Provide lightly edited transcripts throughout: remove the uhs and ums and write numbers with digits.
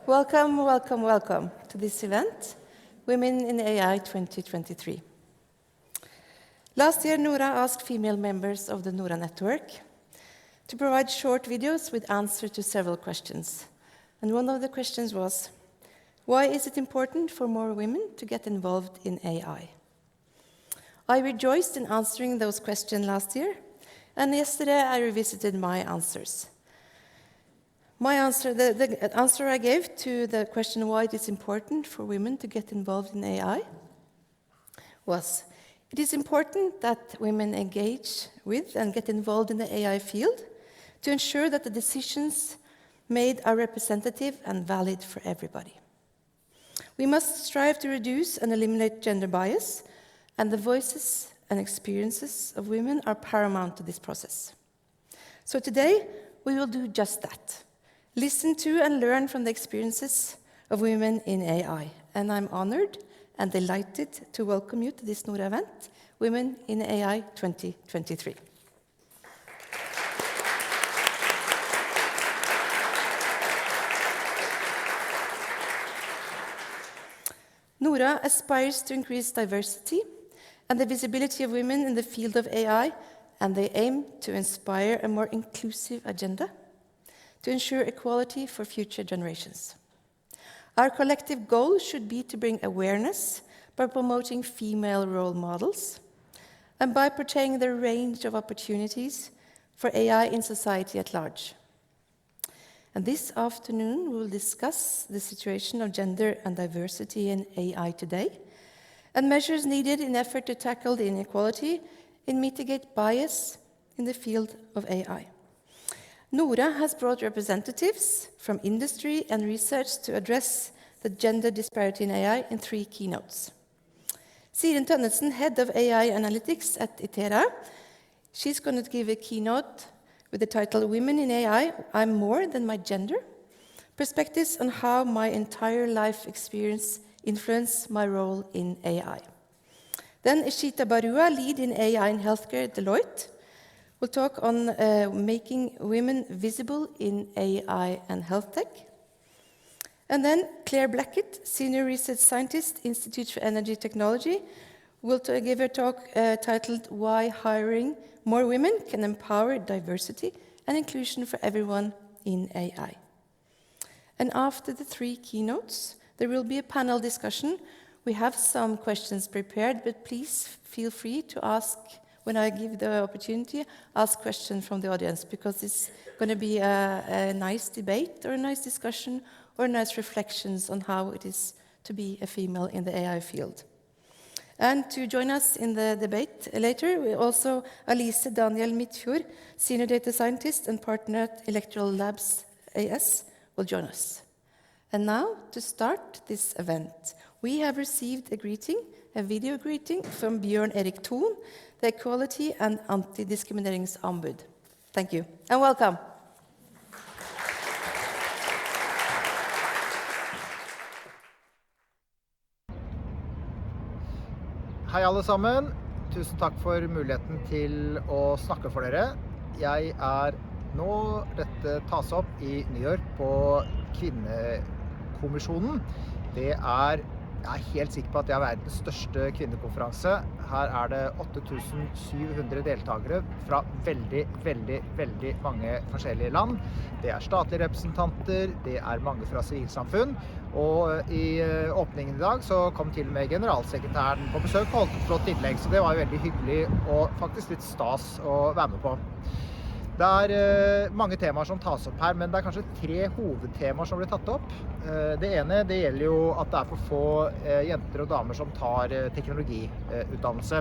Welcome, welcome, welcome to this event, Women in AI 2023. Last year, NORA asked female members of the NORA network to provide short videos with answers to several questions. And one of the questions was, why is it important for more women to get involved in AI? I rejoiced in answering those questions last year, and yesterday I revisited my answers. The answer I gave to the question why it is important for women to get involved in AI was, it is important that women engage with and get involved in the AI field to ensure that the decisions made are representative and valid for everybody. We must strive to reduce and eliminate gender bias, and the voices and experiences of women are paramount to this process. So today, we will do just that. Listen to and learn from the experiences of women in AI. And I'm honored and delighted to welcome you to this NORA event, Women in AI 2023. NORA aspires to increase diversity and the visibility of women in the field of AI, and they aim to inspire a more inclusive agenda to ensure equality for future generations. Our collective goal should be to bring awareness by promoting female role models and by portraying the range of opportunities for AI in society at large. And this afternoon, we will discuss the situation of gender and diversity in AI today and measures needed in effort to tackle the inequality and mitigate bias in the field of AI. NORA has brought representatives from industry and research to address the gender disparity in AI in 3 keynotes. Siren, Tønnesen, head of AI analytics at Itera, she's going to give a keynote with the title Women in AI, I'm More Than My Gender, perspectives on how my entire life experience influenced my role in AI. Then Ishita Barua, lead in AI in healthcare at Deloitte, will talk on making women visible in AI and health tech. And then Blackett, senior research scientist, Institute for Energy Technology, will give a talk titled Why Hiring More Women Can Empower Diversity and Inclusion for Everyone in AI. And after the 3 keynotes, there will be a panel discussion. We have some questions prepared, but please feel free to ask, when I give the opportunity, ask questions from the audience, because it's going to be a nice debate or a nice discussion or nice reflections on how it is to be a female in the AI field. And to join us in the debate later, we also Alise, Danielle, Midtfjord, senior data scientist and partner at Electoral Labs AS, will join us. And now, to start this event, we have received a video greeting from Bjørn, Erik, Thon, the Equality and Anti-Discrimination Ombud. Thank you, and welcome. Hei alle sammen. Tusen takk for muligheten til å snakke for dere. Dette tas opp i New York på Kvinnekommisjonen. Jeg er helt sikker på at det er verdens største kvinnekonferanse. Her det 8700 deltagere fra veldig mange forskjellige land. Det statlige representanter, det mange fra sivilsamfunn, og i åpningen i dag så kom til og med generalsekretæren på besøk og holdt et flott innlegg, så det var jo veldig hyggelig og faktisk litt stas å være med på. Det mange temaer som tas opp her, men det kanskje 3 hovedtemaer som blir tatt opp. Det ene, det gjelder jo at det for få jenter og damer som tar teknologiutdannelse.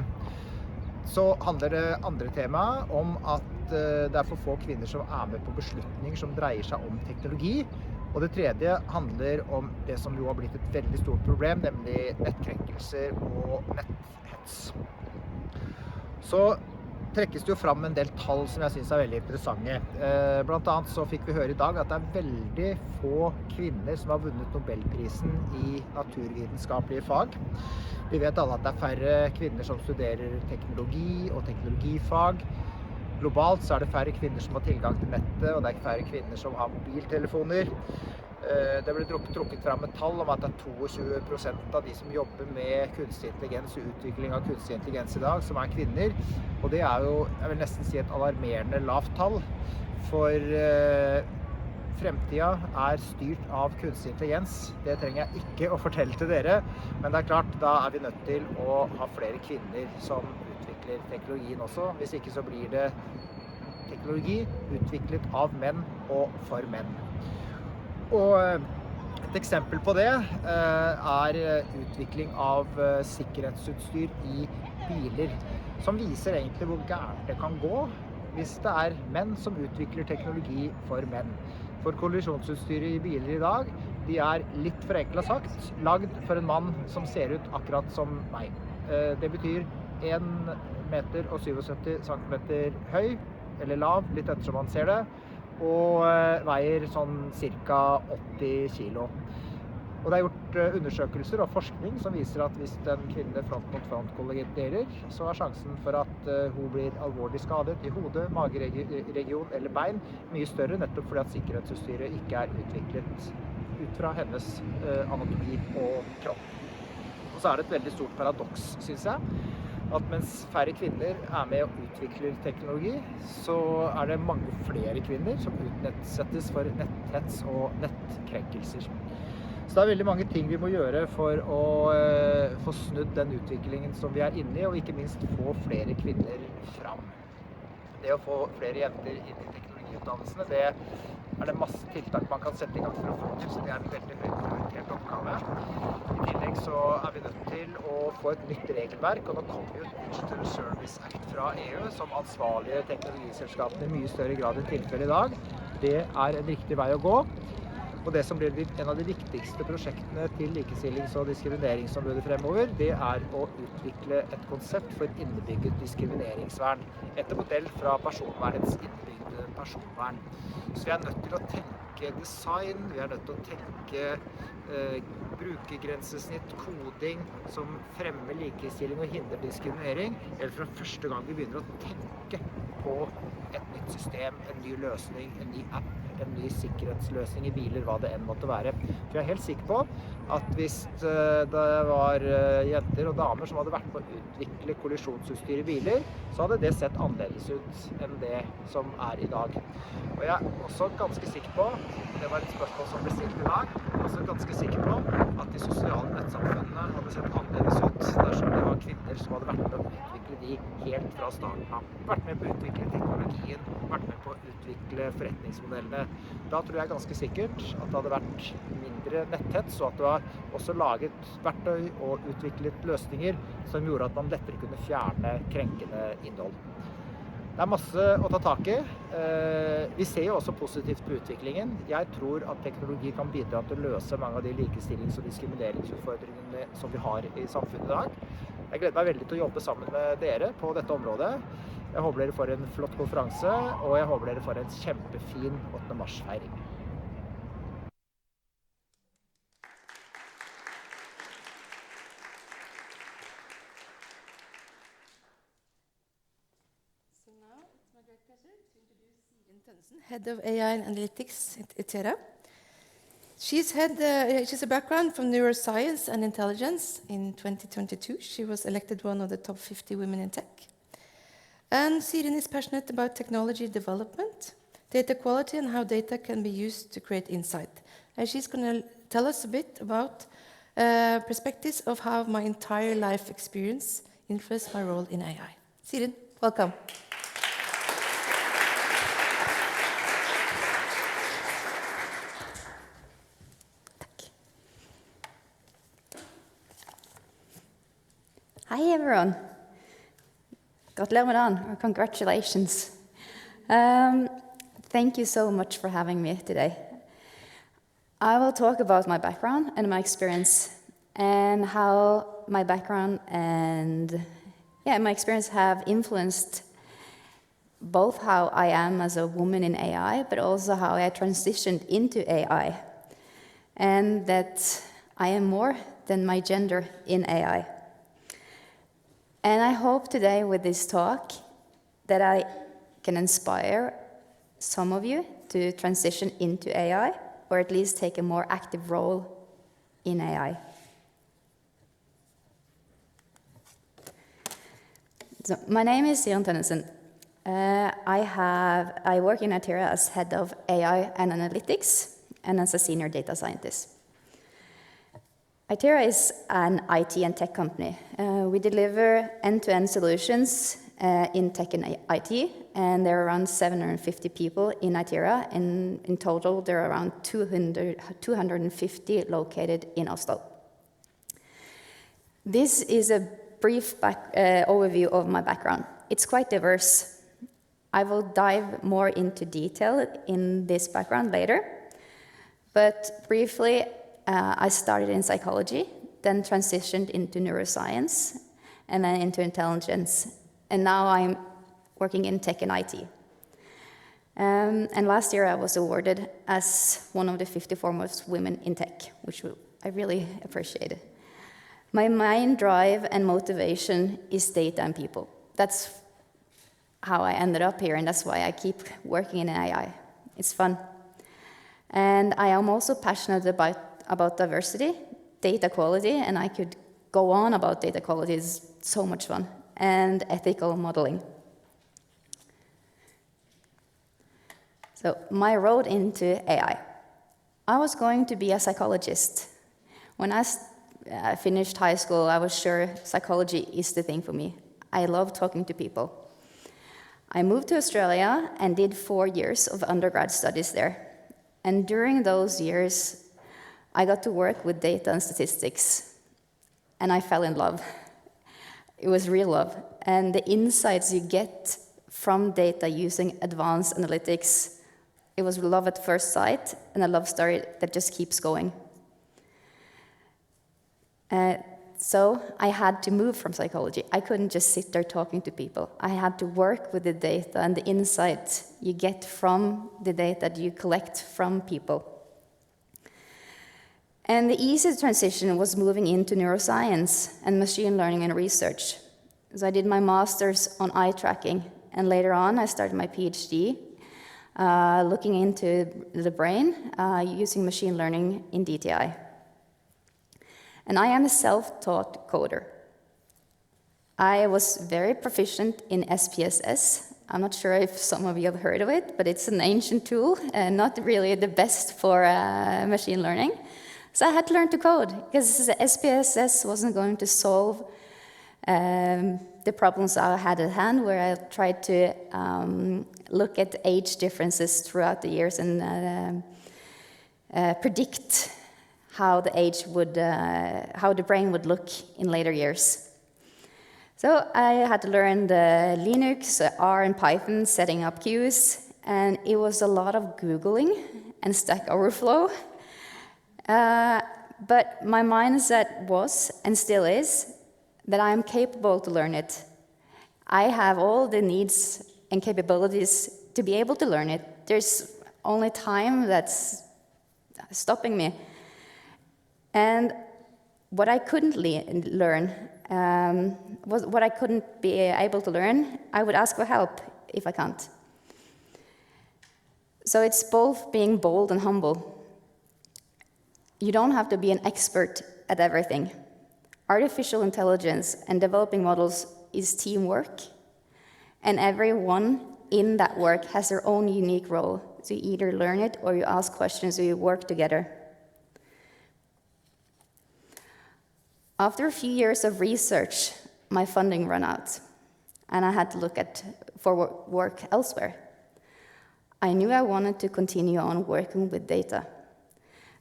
Så handler det andre temaet om at det for få kvinner som med på beslutninger som dreier seg om teknologi. Og det tredje handler om det som jo har blitt et veldig stort problem, nemlig nettkrenkelser og netthets. Så trekkes det jo fram en del tall som jeg synes veldig interessante. Blant annet så fikk vi høre i dag at det veldig få kvinner som har vunnet Nobelprisen i naturvitenskapelige fag. Vi vet alle at det færre kvinner som studerer teknologi og teknologifag. Globalt så det færre kvinner som har tilgang til nettet, og det færre kvinner som har mobiltelefoner. Det ble trukket frem et tall om at det 22% av de som jobber med kunstig intelligens og utvikling av kunstig intelligens I dag, som kvinner. Og det jo, jeg vil nesten si et alarmerende lavt tall, for fremtiden styrt av kunstig intelligens. Det trenger jeg ikke å fortelle til dere, men det klart, da vi nødt til å ha flere kvinner som utvikler teknologien også. Hvis ikke så blir det teknologi utviklet av menn og for menn. Og et eksempel på det utvikling av sikkerhetsutstyr I biler, som viser egentlig hvor gærent det kan gå hvis det menn som utvikler teknologi for menn. For kollisjonsutstyret I biler I dag, de litt forenklet sagt, lagd for en mann som ser ut akkurat som meg. Det betyr 1,77 centimeter høy, eller lav, litt etter som man ser det, og veier sånn cirka 80 kilo. Og det gjort undersøkelser og forskning som viser at hvis en kvinne front mot front kolliderer, så sjansen for at hun blir alvorlig skadet I hodet, mageregion eller bein mye større, nettopp fordi at sikkerhetsutstyret ikke utviklet ut fra hennes anatomi og kropp. Og så det et veldig stort paradoks, synes jeg, at mens færre kvinner med og utvikler teknologi, så det mange flere kvinner som utsettes for netthets og nettkrenkelser. Så det veldig mange ting vi må gjøre for å få snudd den utviklingen som vi inne I, og ikke minst få flere kvinner fram. Det å få flere jenter inn I teknologiutdannelsene, det det masse tiltak man kan sette I gang for å få til, så det en veldig høyt prioritert oppgave. I tillegg så vi nødt til å få et nytt regelverk, og nå kommer jo Digital Service Act fra EU, som ansvarlige teknologiselskapene I mye større grad enn tilfellet I dag. Det en riktig vei å gå. Og det som blir en av de viktigste prosjektene til likestillings- og diskrimineringsombudet fremover, det å utvikle et konsept for innebygget diskrimineringsvern, etter modell fra personvernets innebygde personvern. Så vi nødt til å tenke design, vi nødt til å tenke brukergrensesnitt, koding, som fremmer likestilling og hindrer diskriminering, eller fra første gang vi begynner å tenke på et nytt system, en ny løsning, en ny app, en ny sikkerhetsløsning I biler, hva det måtte være. For jeg helt sikker på at hvis det var jenter og damer som hadde vært på å utvikle kollisjonsutstyr I biler, så hadde det sett annerledes ut enn det som I dag. Og jeg også ganske sikker på, det var et spørsmål som ble stilt I dag, også ganske sikker på at de sosiale nettsamfunnene hadde sett annerledes ut dersom det var kvinner som hadde vært med å utvikle de helt fra starten av. Vært med på å utvikle teknologien, vært med på å utvikle forretningsmodellene. Da tror jeg ganske sikkert at det hadde vært mindre netthets, og at det var også laget verktøy og utviklet løsninger som gjorde at man lettere kunne fjerne krenkende innhold. Det masse å ta tak I. Vi ser jo også positivt på utviklingen. Jeg tror at teknologi kan bidra til å løse mange av de likestillings- og diskrimineringsutfordringene som vi har I samfunnet I dag. Jeg gleder meg veldig til å jobbe sammen med dere på dette området. Jeg håper dere får en flott konferanse, og jeg håper dere får en kjempefin 8. mars-feiring. So now it's my great pleasure to introduce Siren Tønnesen, Head of AI and Analytics at Itera. She's a background from neuroscience and intelligence. In 2022, she was elected one of the top 50 women in tech. And Siren is passionate about technology development, data quality, and how data can be used to create insight. And she's going to tell us a bit about perspectives of how my entire life experience influenced my role in AI. Siren, welcome. Hi everyone. Gratulerer med dagen, or congratulations. Thank you so much for having me today. I will talk about my background and my experience and how my background and my experience have influenced both how I am as a woman in AI, but also how I transitioned into AI, and that I am more than my gender in AI. And I hope today with this talk that I can inspire some of you to transition into AI or at least take a more active role in AI. So my name is Siren Tønnesen. I work in Itera as head of AI and analytics and as a senior data scientist. Itera is an IT and tech company. We deliver end-to-end solutions in tech and IT, and there are around 750 people in Itera. In total, there are around 250 located in Oslo. This is a brief overview of my background. It's quite diverse. I will dive more into detail in this background later, but briefly, I started in psychology, then transitioned into neuroscience, and then into intelligence. And now I'm working in tech and IT. And last year I was awarded as one of the 50 foremost women in tech, which I really appreciated. My main drive and motivation is data and people. That's how I ended up here, and that's why I keep working in AI. It's fun. And I am also passionate about diversity, data quality, and I could go on about data quality. It's so much fun, and ethical modeling. So my road into AI. I was going to be a psychologist. When I finished high school, I was sure psychology is the thing for me. I love talking to people. I moved to Australia and did 4 years of undergrad studies there. And during those years, I got to work with data and statistics, and I fell in love. It was real love. And the insights you get from data using advanced analytics, it was love at first sight, and a love story that just keeps going. So I had to move from psychology. I couldn't just sit there talking to people. I had to work with the data and the insight you get from the data that you collect from people. And the easy transition was moving into neuroscience and machine learning and research. So I did my master's on eye tracking, and later on I started my PhD looking into the brain using machine learning in DTI. And I am a self-taught coder. I was very proficient in SPSS. I'm not sure if some of you have heard of it, but it's an ancient tool and not really the best for machine learning. So I had to learn to code, because SPSS wasn't going to solve the problems I had at hand, where I tried to look at age differences throughout the years and predict how the brain would look in later years. So I had to learn the Linux, R, and Python, setting up queues, and it was a lot of Googling and Stack Overflow. But my mindset was, and still is, that I am capable to learn it. I have all the needs and capabilities to be able to learn it. There's only time that's stopping me. And what I couldn't learn, what I couldn't be able to learn, I would ask for help if I can't. So it's both being bold and humble. You don't have to be an expert at everything. Artificial intelligence and developing models is teamwork, and everyone in that work has their own unique role. So you either learn it or you ask questions or you work together. After a few years of research, my funding ran out, and I had to look for work elsewhere. I knew I wanted to continue on working with data,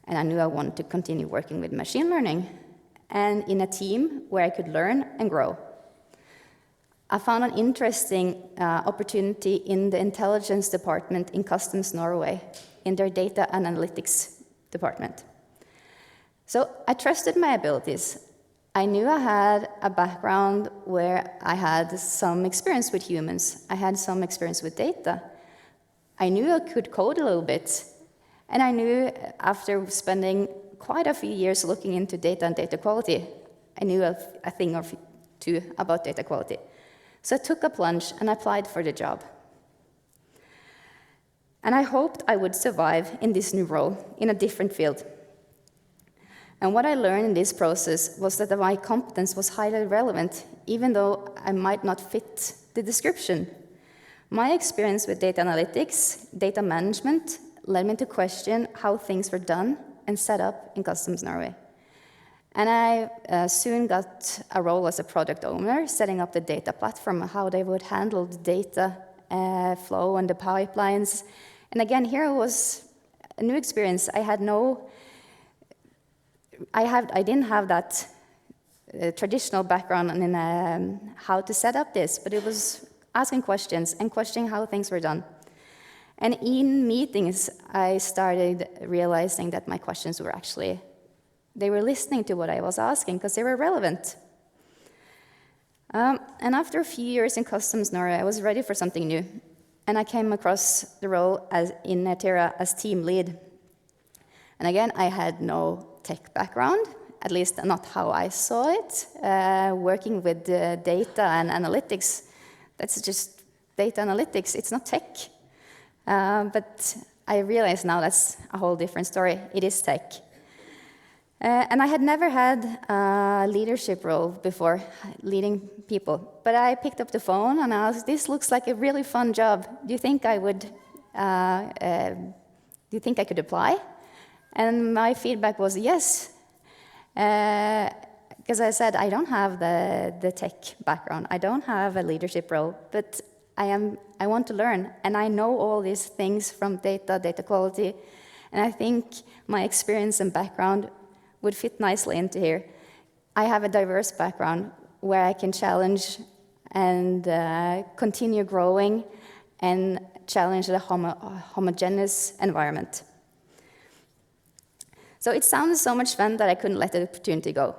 and I knew I wanted to continue working with machine learning, and in a team where I could learn and grow. I found an interesting opportunity in the intelligence department in Customs Norway, in their data analytics department. So I trusted my abilities. I knew I had a background where I had some experience with humans. I had some experience with data. I knew I could code a little bit. And I knew after spending quite a few years looking into data and data quality, I knew a thing or two about data quality. So I took a plunge and applied for the job. And I hoped I would survive in this new role, in a different field. And what I learned in this process was that my competence was highly relevant, even though I might not fit the description. My experience with data analytics, data management, led me to question how things were done and set up in Customs Norway. And I soon got a role as a product owner, setting up the data platform, how they would handle the data flow and the pipelines. And again, here was a new experience. I didn't have that traditional background in how to set up this, but it was asking questions and questioning how things were done. And in meetings, I started realizing that my questions were actually, they were listening to what I was asking because they were relevant. And after a few years in Customs Norway, I was ready for something new. And I came across the role in Itera as team lead. And again, I had no tech background, at least not how I saw it. Working with data and analytics, that's just data analytics, it's not tech. But I realize now that's a whole different story. It is tech. And I had never had a leadership role before, leading people. But I picked up the phone and I asked, this looks like a really fun job. Do you think I would, do you think I could apply? And my feedback was yes. Because I said, I don't have the tech background. I don't have a leadership role, but I want to learn. And I know all these things from data quality. And I think my experience and background would fit nicely into here. I have a diverse background where I can challenge and continue growing and challenge the homogeneous environment. So it sounded so much fun that I couldn't let the opportunity go.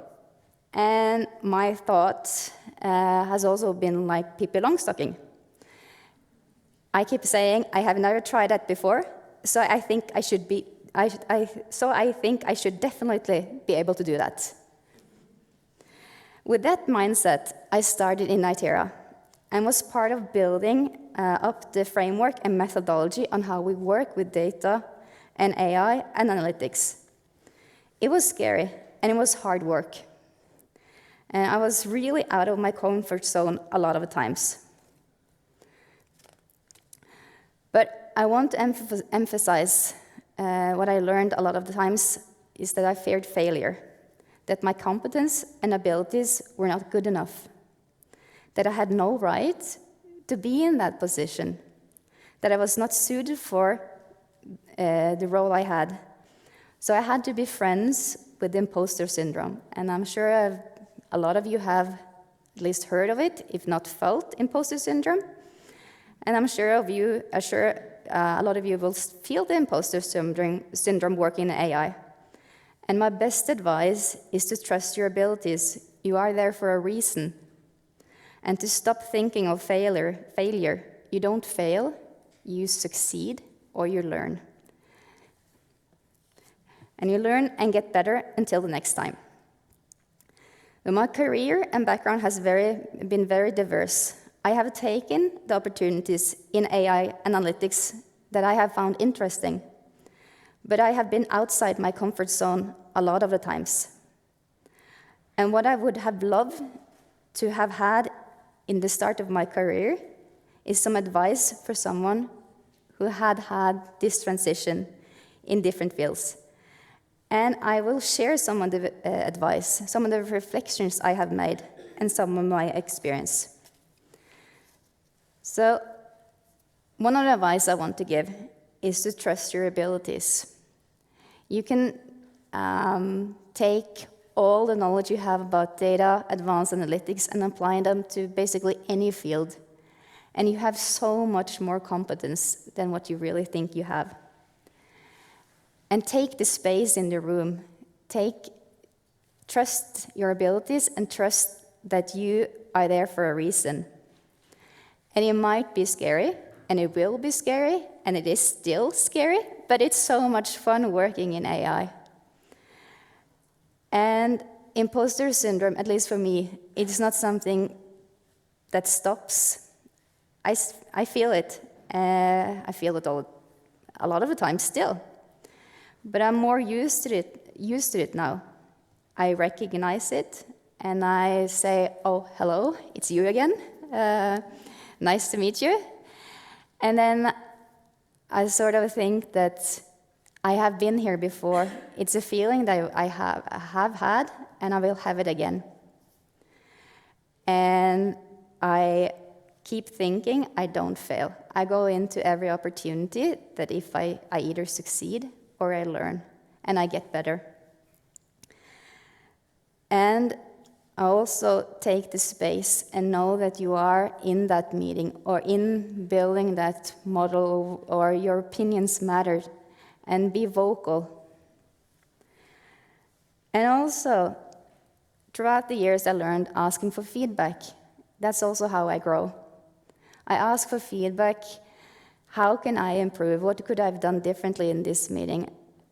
And my thought has also been like Pippi Longstocking. I keep saying, I have never tried that before, so I think I should definitely be able to do that. With that mindset, I started in Itera and was part of building up the framework and methodology on how we work with data and AI and analytics. It was scary and it was hard work. And I was really out of my comfort zone a lot of the times. But I want to emphasize what I learned a lot of the times is that I feared failure, that my competence and abilities were not good enough, that I had no right to be in that position, that I was not suited for the role I had. So I had to be friends with imposter syndrome, and I'm sure a lot of you have at least heard of it, if not felt imposter syndrome. And I'm sure a lot of you will feel the imposter syndrome working in AI. And my best advice is to trust your abilities. You are there for a reason. And to stop thinking of failure. You don't fail, you succeed, or you learn. And you learn and get better until the next time. But my career and background has been very diverse. I have taken the opportunities in AI analytics that I have found interesting, but I have been outside my comfort zone a lot of the times. And what I would have loved to have had in the start of my career is some advice for someone who had this transition in different fields. And I will share some of the advice, some of the reflections I have made, and some of my experience. So, one of the advice I want to give is to trust your abilities. You can take all the knowledge you have about data, advanced analytics, and apply them to basically any field. And you have so much more competence than what you really think you have. And take the space in the room. Trust your abilities and trust that you are there for a reason. And it might be scary, and it will be scary, and it is still scary, but it's so much fun working in AI. And imposter syndrome, at least for me, it's not something that stops. I feel it. I feel it a lot of the time still. But I'm more used to it now. I recognize it, and I say, oh, hello, it's you again. Nice to meet you. And then I sort of think that I have been here before. It's a feeling that I have had, and I will have it again. And I keep thinking I don't fail. I go into every opportunity that if I either succeed or I learn, and I get better. And I also take the space and know that you are in that meeting or in building that model, or your opinions matter, and be vocal. And also, throughout the years I learned asking for feedback. That's also how I grow. I ask for feedback. How can I improve? What could I have done differently in this meeting?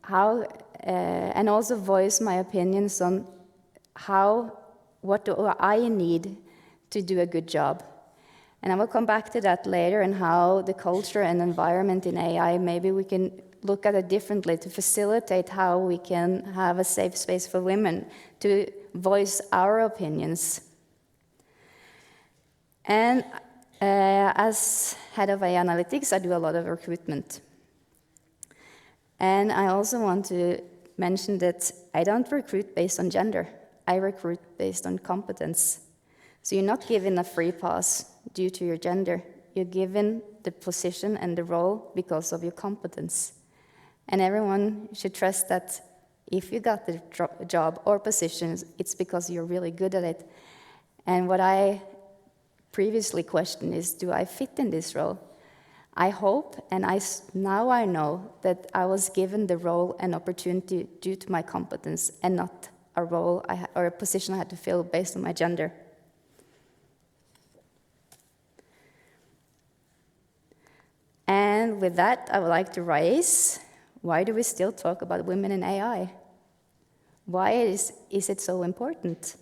And also voice my opinions on what do I need to do a good job. And I will come back to that later, and how the culture and environment in AI, maybe we can look at it differently to facilitate how we can have a safe space for women to voice our opinions. And as head of AI analytics, I do a lot of recruitment. And I also want to mention that I don't recruit based on gender. I recruit based on competence. So you're not given a free pass due to your gender. You're given the position and the role because of your competence. And everyone should trust that if you got the job or positions, it's because you're really good at it. And what I previously questioned is, do I fit in this role? I hope, and now I know that I was given the role and opportunity due to my competence, and not a role or a position I had to fill based on my gender. And with that, I would like to raise, why do we still talk about women in AI? Why is it so important?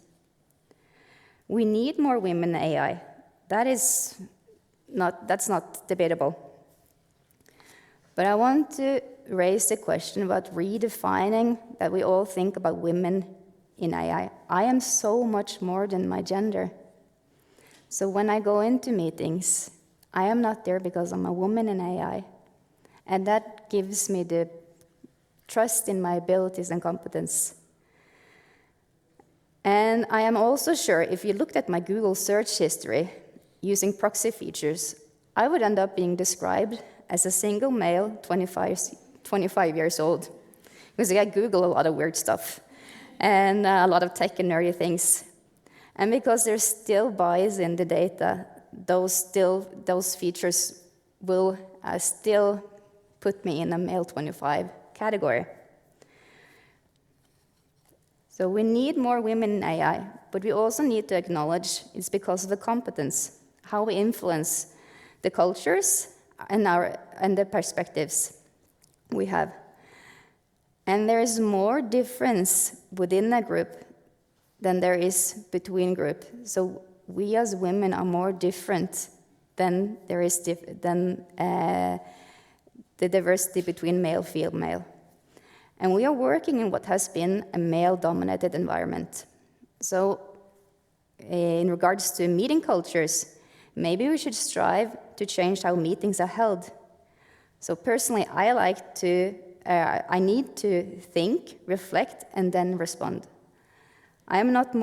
We need more women in AI. That's not debatable. But I want to raise the question about redefining that we all think about women in AI. I am so much more than my gender. So when I go into meetings, I am not there because I'm a woman in AI. And that gives me the trust in my abilities and competence. And I am also sure, if you looked at my Google search history using proxy features, I would end up being described as a single male, 25 years old. Because I Google a lot of weird stuff, and a lot of tech and nerdy things. And because there's still bias in the data, those features will still put me in a male 25 category. So we need more women in AI, but we also need to acknowledge it's because of the competence, how we influence the cultures and the perspectives we have. And there is more difference within a group than there is between groups. So we as women are more different than there is the diversity between male, female. And we are working in what has been a male-dominated environment. So in regards to meeting cultures, maybe we should strive to change how meetings are held. So personally, I need to think, reflect, and then respond. I am not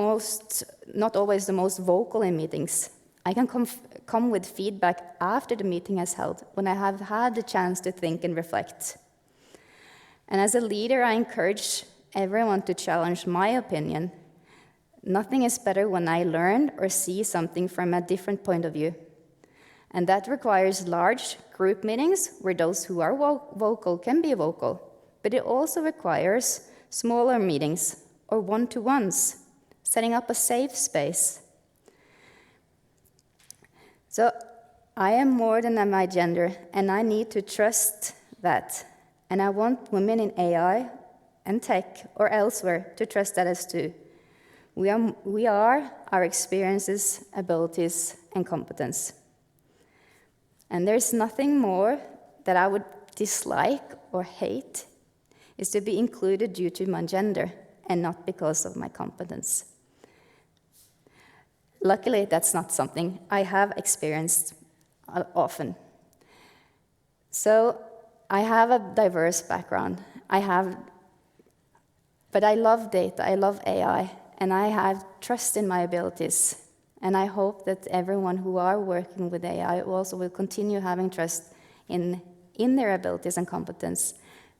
always the most vocal in meetings. I can come with feedback after the meeting has held, when I have had the chance to think and reflect. And as a leader, I encourage everyone to challenge my opinion. Nothing is better when I learn or see something from a different point of view. And that requires large group meetings where those who are vocal can be vocal. But it also requires smaller meetings or one-to-ones, setting up a safe space. So I am more than my gender, and I need to trust that. And I want women in AI and tech or elsewhere to trust that as too. We are our experiences, abilities, and competence. And there's nothing more that I would dislike or hate is to be included due to my gender and not because of my competence. Luckily, that's not something I have experienced often. So I have a diverse background. But I love data, I love AI, and I have trust in my abilities. And I hope that everyone who are working with AI also will continue having trust in their abilities and competence.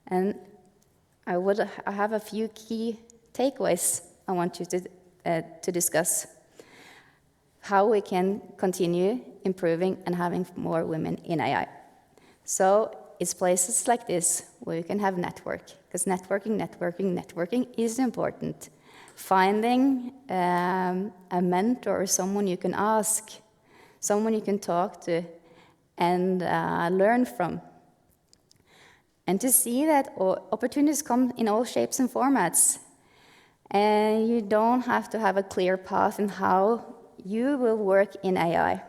And I have a few key takeaways I want you to discuss. How we can continue improving and having more women in AI. So it's places like this where you can have network, because networking is important. Finding a mentor or someone you can ask, someone you can talk to and learn from. And to see that opportunities come in all shapes and formats. And you don't have to have a clear path in how you will work in AI.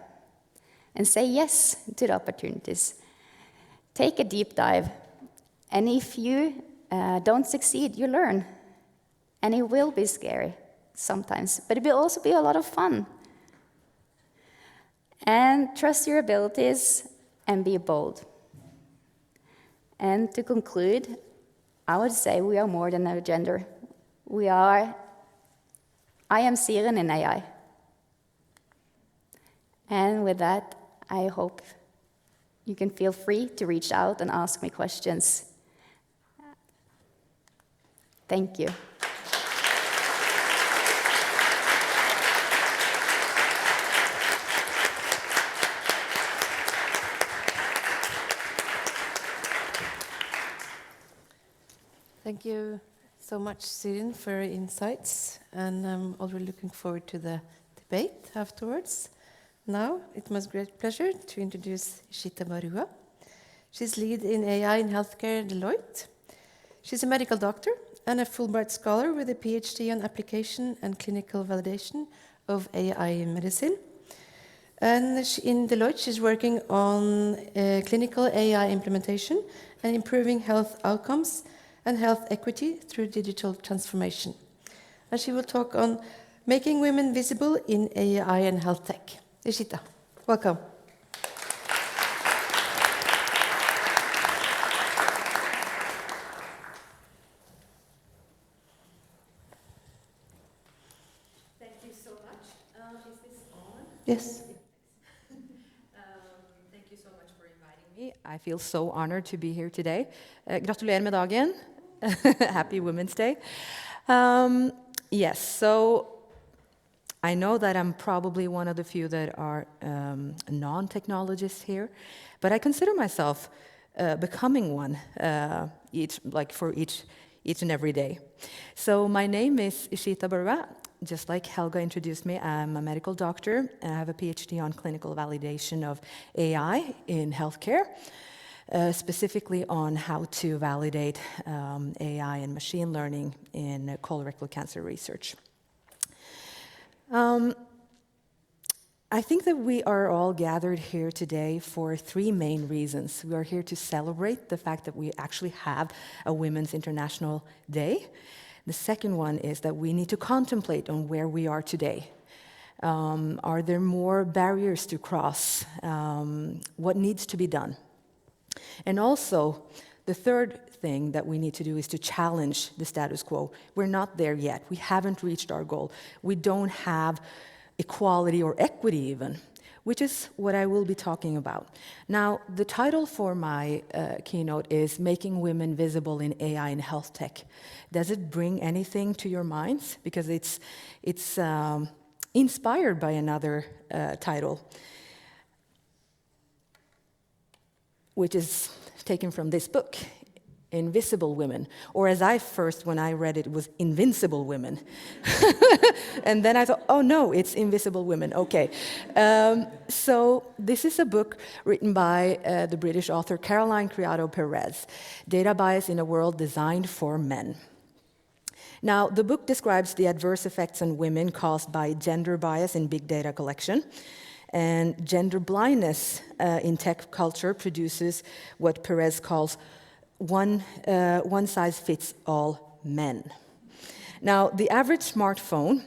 And say yes to the opportunities. Take a deep dive. And if you don't succeed, you learn. And it will be scary sometimes, but it will also be a lot of fun. And trust your abilities and be bold. And to conclude, I would say we are more than a gender. I am Siren in AI. And with that, I hope you can feel free to reach out and ask me questions. Thank you. Thank you so much, Siren, for your insights. And I'm already looking forward to the debate afterwards. Now, it was a great pleasure to introduce Ishita Barua. She's lead in AI in healthcare at Deloitte. She's a medical doctor and a Fulbright scholar with a PhD on application and clinical validation of AI in medicine. And in Deloitte, she's working on clinical AI implementation and improving health outcomes and health equity through digital transformation. And she will talk on making women visible in AI and health tech. Ishita, welcome. Thank you so much. Is this on? Yes. Thank you so much for inviting me. I feel so honored to be here today. Gratulerer med dagen. Happy Women's Day. Yes, so I know that I'm probably one of the few that are non-technologists here, but I consider myself becoming one each and every day. So my name is Ishita Barua. Just like Helga introduced me, I'm a medical doctor and I have a PhD on clinical validation of AI in healthcare, specifically on how to validate AI and machine learning in colorectal cancer research. I think that we are all gathered here today for three main reasons. We are here to celebrate the fact that we actually have a Women's International Day. The second one is that we need to contemplate on where we are today. Are there more barriers to cross? What needs to be done? And also, the third thing that we need to do is to challenge the status quo. We're not there yet. We haven't reached our goal. We don't have equality or equity even, which is what I will be talking about. Now, the title for my keynote is Making Women Visible in AI and Health Tech. Does it bring anything to your minds? Because it's inspired by another title, which is taken from this book, Invisible Women, or as when I read it, was Invincible Women. And then I thought, oh no, it's Invisible Women, okay. So this is a book written by the British author Caroline Criado Perez, Data Bias in a World Designed for Men. Now, the book describes the adverse effects on women caused by gender bias in big data collection, And gender blindness in tech culture produces what Perez calls one-size-fits-all men. Now, the average smartphone,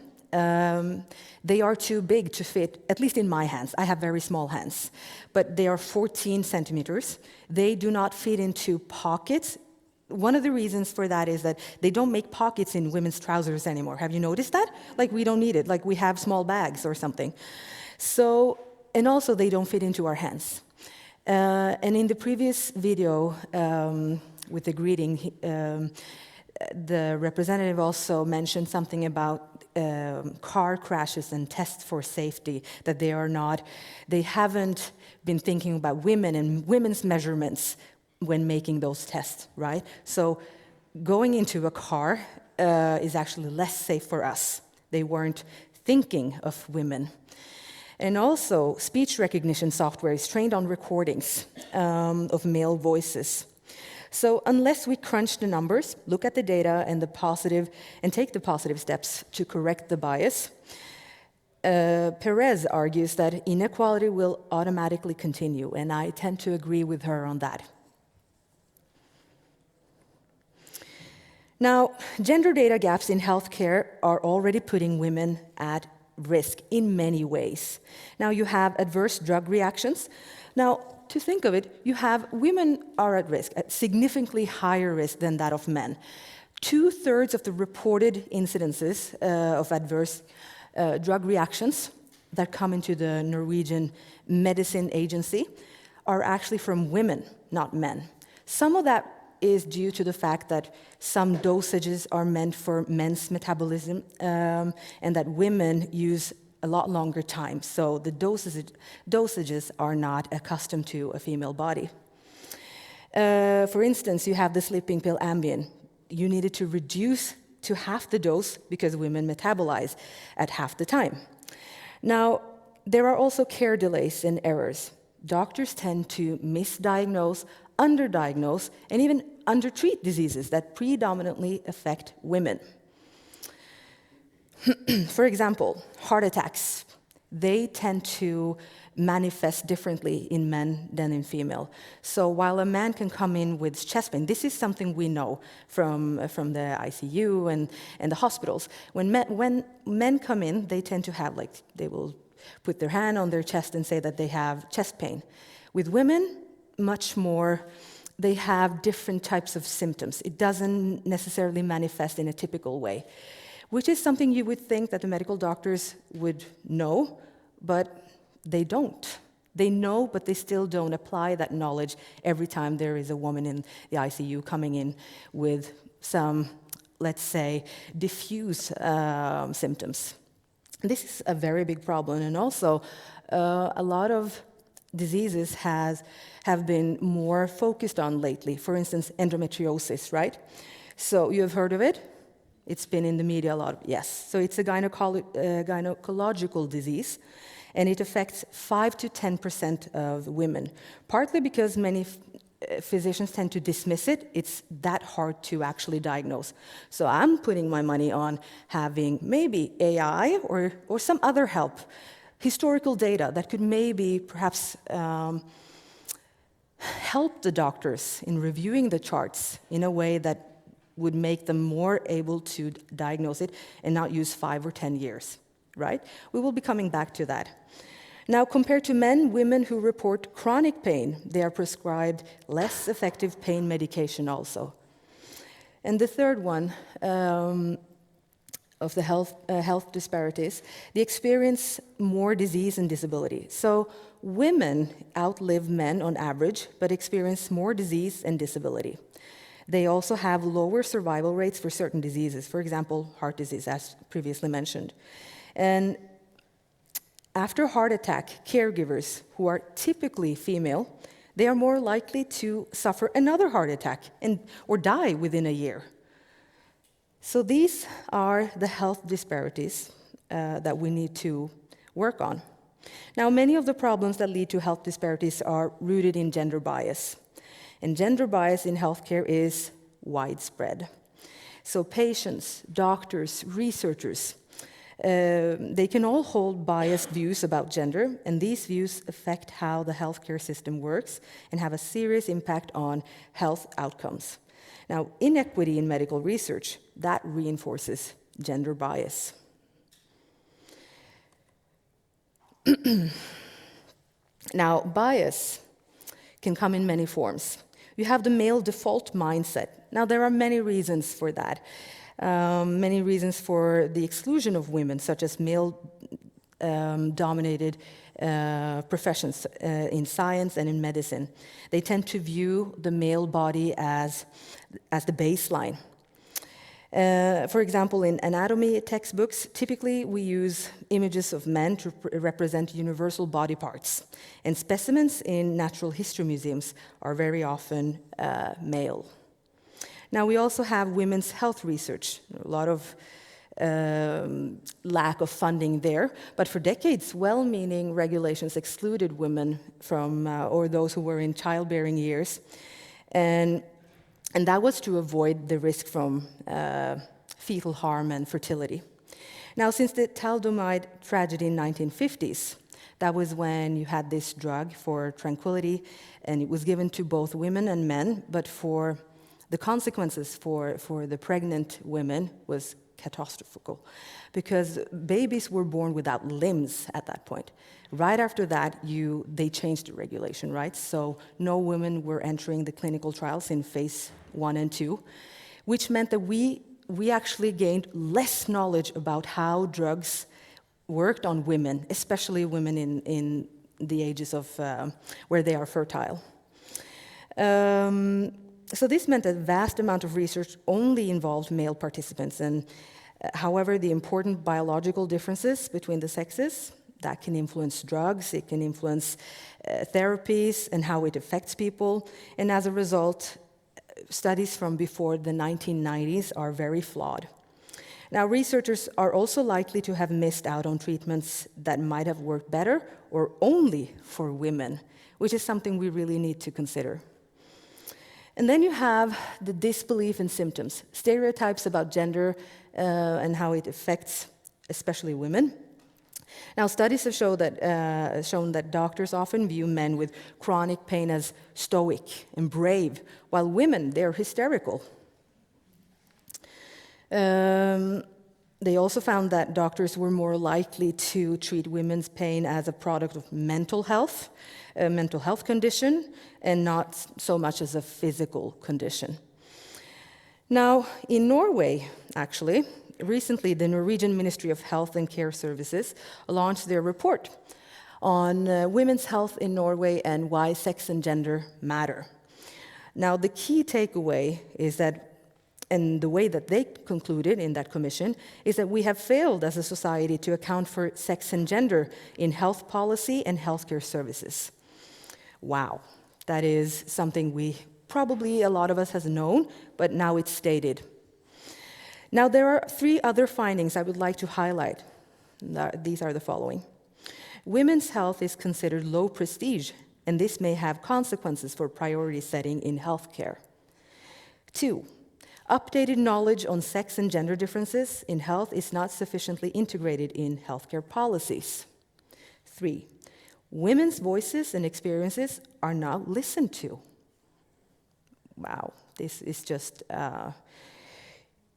they are too big to fit, at least in my hands. I have very small hands, but they are 14 centimeters. They do not fit into pockets. One of the reasons for that is that they don't make pockets in women's trousers anymore. Have you noticed that? Like, we don't need it, like we have small bags or something. So, and also they don't fit into our hands. And in the previous video with the greeting, the representative also mentioned something about car crashes and tests for safety, that they haven't been thinking about women and women's measurements when making those tests, right? So going into a car is actually less safe for us. They weren't thinking of women. And also, speech recognition software is trained on recordings of male voices. So unless we crunch the numbers, look at the data and take the positive steps to correct the bias, Perez argues that inequality will automatically continue, and I tend to agree with her on that. Now, gender data gaps in healthcare are already putting women at risk in many ways. Now, you have adverse drug reactions. Now, to think of it, women are at risk, at significantly higher risk than that of men. 2/3 of the reported incidences of adverse drug reactions that come into the Norwegian Medicine Agency are actually from women, not men. Some of that is due to the fact that some dosages are meant for men's metabolism and that women use a lot longer time, so the dosages are not accustomed to a female body. For instance, you have the sleeping pill Ambien. You needed to reduce to half the dose because women metabolize at half the time. Now, there are also care delays and errors. Doctors tend to misdiagnose, underdiagnose, and even undertreat diseases that predominantly affect women. For example, heart attacks, they tend to manifest differently in men than in female. So while a man can come in with chest pain, this is something we know from the ICU and the hospitals. When men come in, they tend to have, they will put their hand on their chest and say that they have chest pain. With women, much more, they have different types of symptoms. It doesn't necessarily manifest in a typical way, which is something you would think that the medical doctors would know, but they don't. They know, but they still don't apply that knowledge every time there is a woman in the ICU coming in with some, let's say, diffuse symptoms. This is a very big problem, and also a lot of diseases have been more focused on lately. For instance, endometriosis, right? So you have heard of it? It's been in the media a lot. Yes. So it's a gynecological disease, and it affects 5 to 10% of women, partly because many physicians tend to dismiss it. It's that hard to actually diagnose. So I'm putting my money on having maybe AI or some other help, historical data that could maybe perhaps help the doctors in reviewing the charts in a way that would make them more able to diagnose it and not use 5 or 10 years, right? We will be coming back to that. Now, compared to men, women who report chronic pain, they are prescribed less effective pain medication also. And the third one of the health disparities, they experience more disease and disability. So women outlive men on average, but experience more disease and disability. They also have lower survival rates for certain diseases, for example, heart disease, as previously mentioned. And after heart attack, caregivers who are typically female, they are more likely to suffer another heart attack or die within a year. So these are the health disparities that we need to work on. Now, many of the problems that lead to health disparities are rooted in gender bias. And gender bias in healthcare is widespread. So patients, doctors, researchers, They can all hold biased views about gender, and these views affect how the healthcare system works and have a serious impact on health outcomes. Now, inequity in medical research, that reinforces gender bias. Now, bias can come in many forms. You have the male default mindset. Now, there are many reasons for that. Many reasons for the exclusion of women, such as male-dominated professions in science and in medicine. They tend to view the male body as the baseline. For example, in anatomy textbooks, typically we use images of men to represent universal body parts, and specimens in natural history museums are very often male. Now, we also have women's health research, a lot of lack of funding there, but for decades, well-meaning regulations excluded women from, or those who were in childbearing years, and that was to avoid the risk from fetal harm and fertility. Now, since the thalidomide tragedy in the 1950s, that was when you had this drug for tranquility, and it was given to both women and men, but for the consequences for the pregnant women was catastrophic, because babies were born without limbs at that point. Right after that, they changed the regulation, right? So no women were entering the clinical trials in phase 1 and 2, which meant that we actually gained less knowledge about how drugs worked on women, especially women in the ages of where they are fertile. So this meant a vast amount of research only involved male participants, and however, the important biological differences between the sexes, that can influence drugs, it can influence therapies and how it affects people, and as a result, studies from before the 1990s are very flawed. Now, researchers are also likely to have missed out on treatments that might have worked better or only for women, which is something we really need to consider. And then you have the disbelief in symptoms, stereotypes about gender and how it affects especially women. Now, studies have shown that doctors often view men with chronic pain as stoic and brave, while women, they're hysterical. They also found that doctors were more likely to treat women's pain as a product of mental health, a mental health condition, and not so much as a physical condition. Now, in Norway, actually, recently the Norwegian Ministry of Health and Care Services launched their report on women's health in Norway and why sex and gender matter. Now, the key takeaway is that, and the way that they concluded in that commission, is that we have failed as a society to account for sex and gender in health policy and healthcare services. Wow, that is something probably a lot of us has known, but now it's stated. Now, there are 3 other findings I would like to highlight. These are the following. Women's health is considered low prestige, and this may have consequences for priority setting in healthcare. 2, updated knowledge on sex and gender differences in health is not sufficiently integrated in healthcare policies. 3, women's voices and experiences are not listened to. Wow, this is just,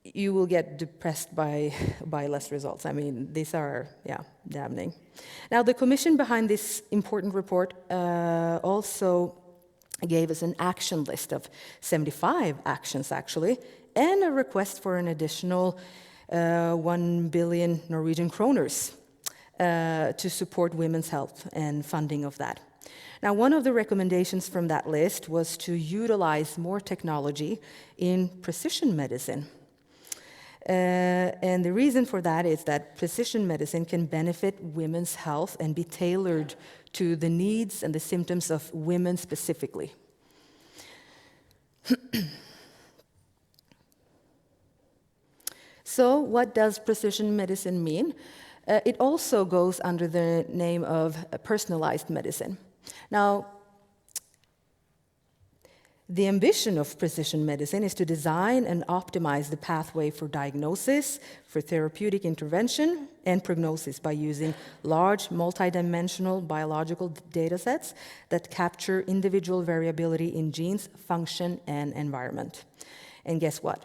you will get depressed by less results. I mean, these are, damning. Now, the commission behind this important report also gave us an action list of 75 actions, actually, and a request for an additional 1 billion Norwegian kroners to support women's health and funding of that. Now, one of the recommendations from that list was to utilize more technology in precision medicine. And the reason for that is that precision medicine can benefit women's health and be tailored to the needs and the symptoms of women specifically. So, what does precision medicine mean? It also goes under the name of personalized medicine. Now, The ambition of precision medicine is to design and optimize the pathway for diagnosis, for therapeutic intervention, and prognosis by using large, multidimensional biological data sets that capture individual variability in genes, function, and environment. And guess what?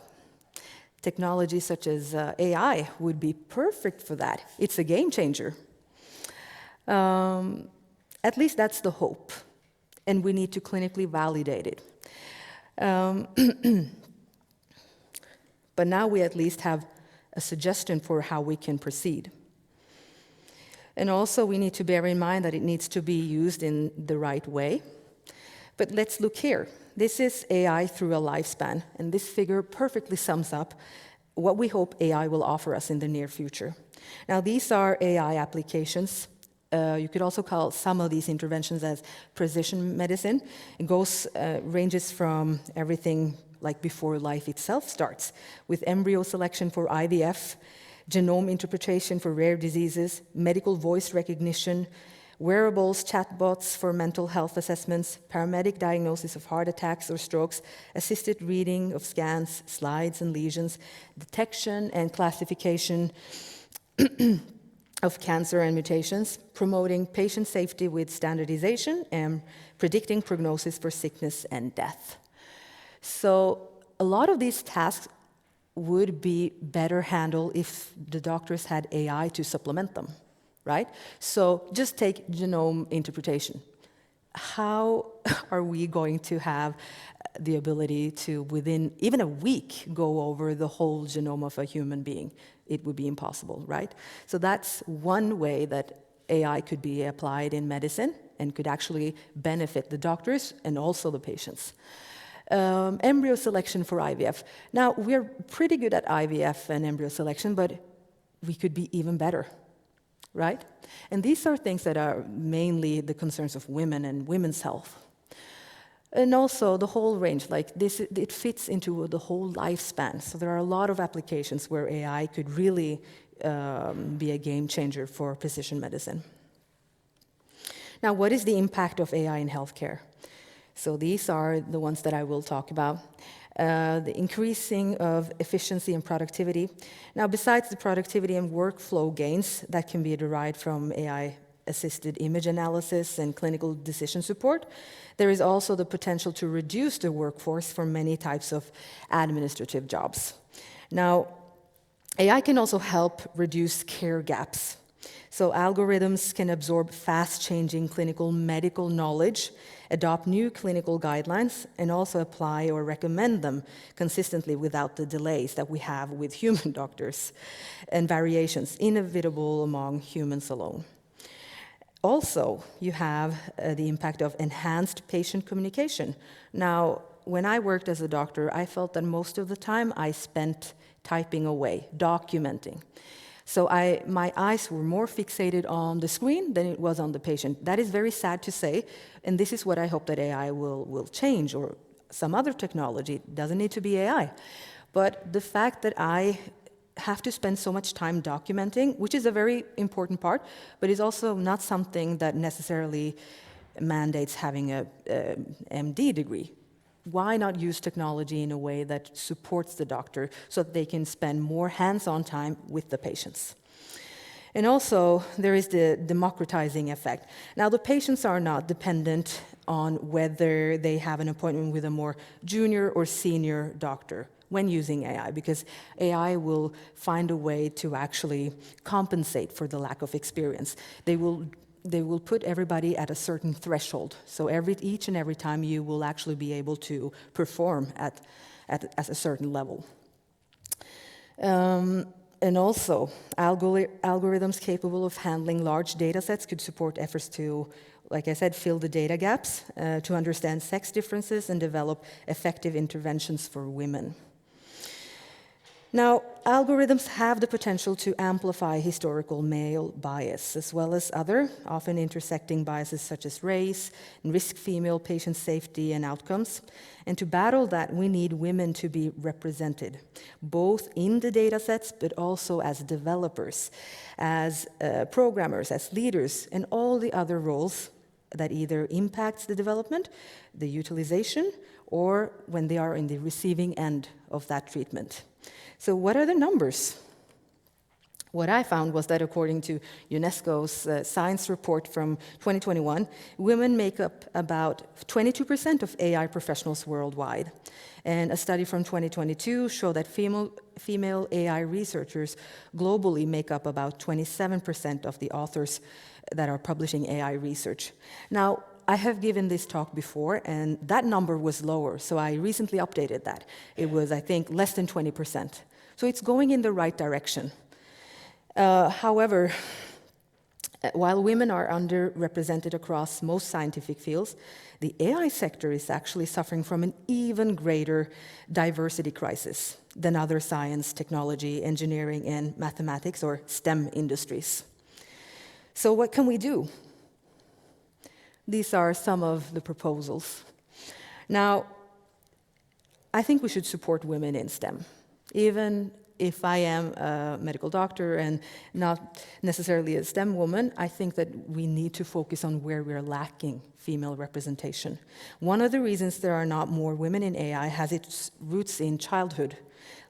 Technology such as AI would be perfect for that. It's a game changer. At least that's the hope, and we need to clinically validate it. But now we at least have a suggestion for how we can proceed. And also we need to bear in mind that it needs to be used in the right way. But let's look here. This is AI through a lifespan, and this figure perfectly sums up what we hope AI will offer us in the near future. Now, these are AI applications. You could also call some of these interventions as precision medicine. It ranges from everything like before life itself starts, with embryo selection for IVF, genome interpretation for rare diseases, medical voice recognition, wearables, chatbots for mental health assessments, paramedic diagnosis of heart attacks or strokes, assisted reading of scans, slides and lesions, detection and classification of cancer and mutations, promoting patient safety with standardization, and predicting prognosis for sickness and death. So a lot of these tasks would be better handled if the doctors had AI to supplement them, right? So just take genome interpretation. How are we going to have the ability to, within even a week, go over the whole genome of a human being? It would be impossible, right? So that's one way that AI could be applied in medicine and could actually benefit the doctors and also the patients. Embryo selection for IVF. Now, we're pretty good at IVF and embryo selection, but we could be even better, right? And these are things that are mainly the concerns of women and women's health. And also the whole range, like this, it fits into the whole lifespan. So there are a lot of applications where AI could really be a game changer for precision medicine. Now, what is the impact of AI in healthcare? So these are the ones that I will talk about. The increasing of efficiency and productivity. Now, besides the productivity and workflow gains that can be derived from AI-assisted image analysis and clinical decision support, there is also the potential to reduce the workforce for many types of administrative jobs. Now, AI can also help reduce care gaps. So algorithms can absorb fast-changing clinical medical knowledge, adopt new clinical guidelines, and also apply or recommend them consistently without the delays that we have with human doctors and variations inevitable among humans alone. Also, you have the impact of enhanced patient communication. Now, when I worked as a doctor, I felt that most of the time I spent typing away, documenting. So my eyes were more fixated on the screen than it was on the patient. That is very sad to say, and this is what I hope that AI will change, or some other technology. It doesn't need to be AI. But the fact that I have to spend so much time documenting, which is a very important part, but is also not something that necessarily mandates having a MD degree. Why not use technology in a way that supports the doctor so that they can spend more hands-on time with the patients? And also, there is the democratizing effect. Now, the patients are not dependent on whether they have an appointment with a more junior or senior doctor when using AI, because AI will find a way to actually compensate for the lack of experience. They will put everybody at a certain threshold. So each and every time you will actually be able to perform at a certain level. And also, algorithms capable of handling large data sets could support efforts to, like I said, fill the data gaps, to understand sex differences and develop effective interventions for women. Now, algorithms have the potential to amplify historical male bias, as well as other, often intersecting biases such as race, and risk female patient safety and outcomes. And to battle that, we need women to be represented, both in the data sets, but also as developers, as programmers, as leaders, and all the other roles that either impacts the development, the utilization, or when they are in the receiving end of that treatment. So what are the numbers? What I found was that according to UNESCO's science report from 2021, women make up about 22% of AI professionals worldwide. And a study from 2022 showed that female AI researchers globally make up about 27% of the authors that are publishing AI research. Now, I have given this talk before, and that number was lower, so I recently updated that. It was, I think, less than 20%. So it's going in the right direction. However, while women are underrepresented across most scientific fields, the AI sector is actually suffering from an even greater diversity crisis than other science, technology, engineering, and mathematics, or STEM industries. So what can we do? These are some of the proposals. Now, I think we should support women in STEM, even if I am a medical doctor and not necessarily a STEM woman. I think that we need to focus on where we're lacking female representation. One of the reasons there are not more women in AI has its roots in childhood,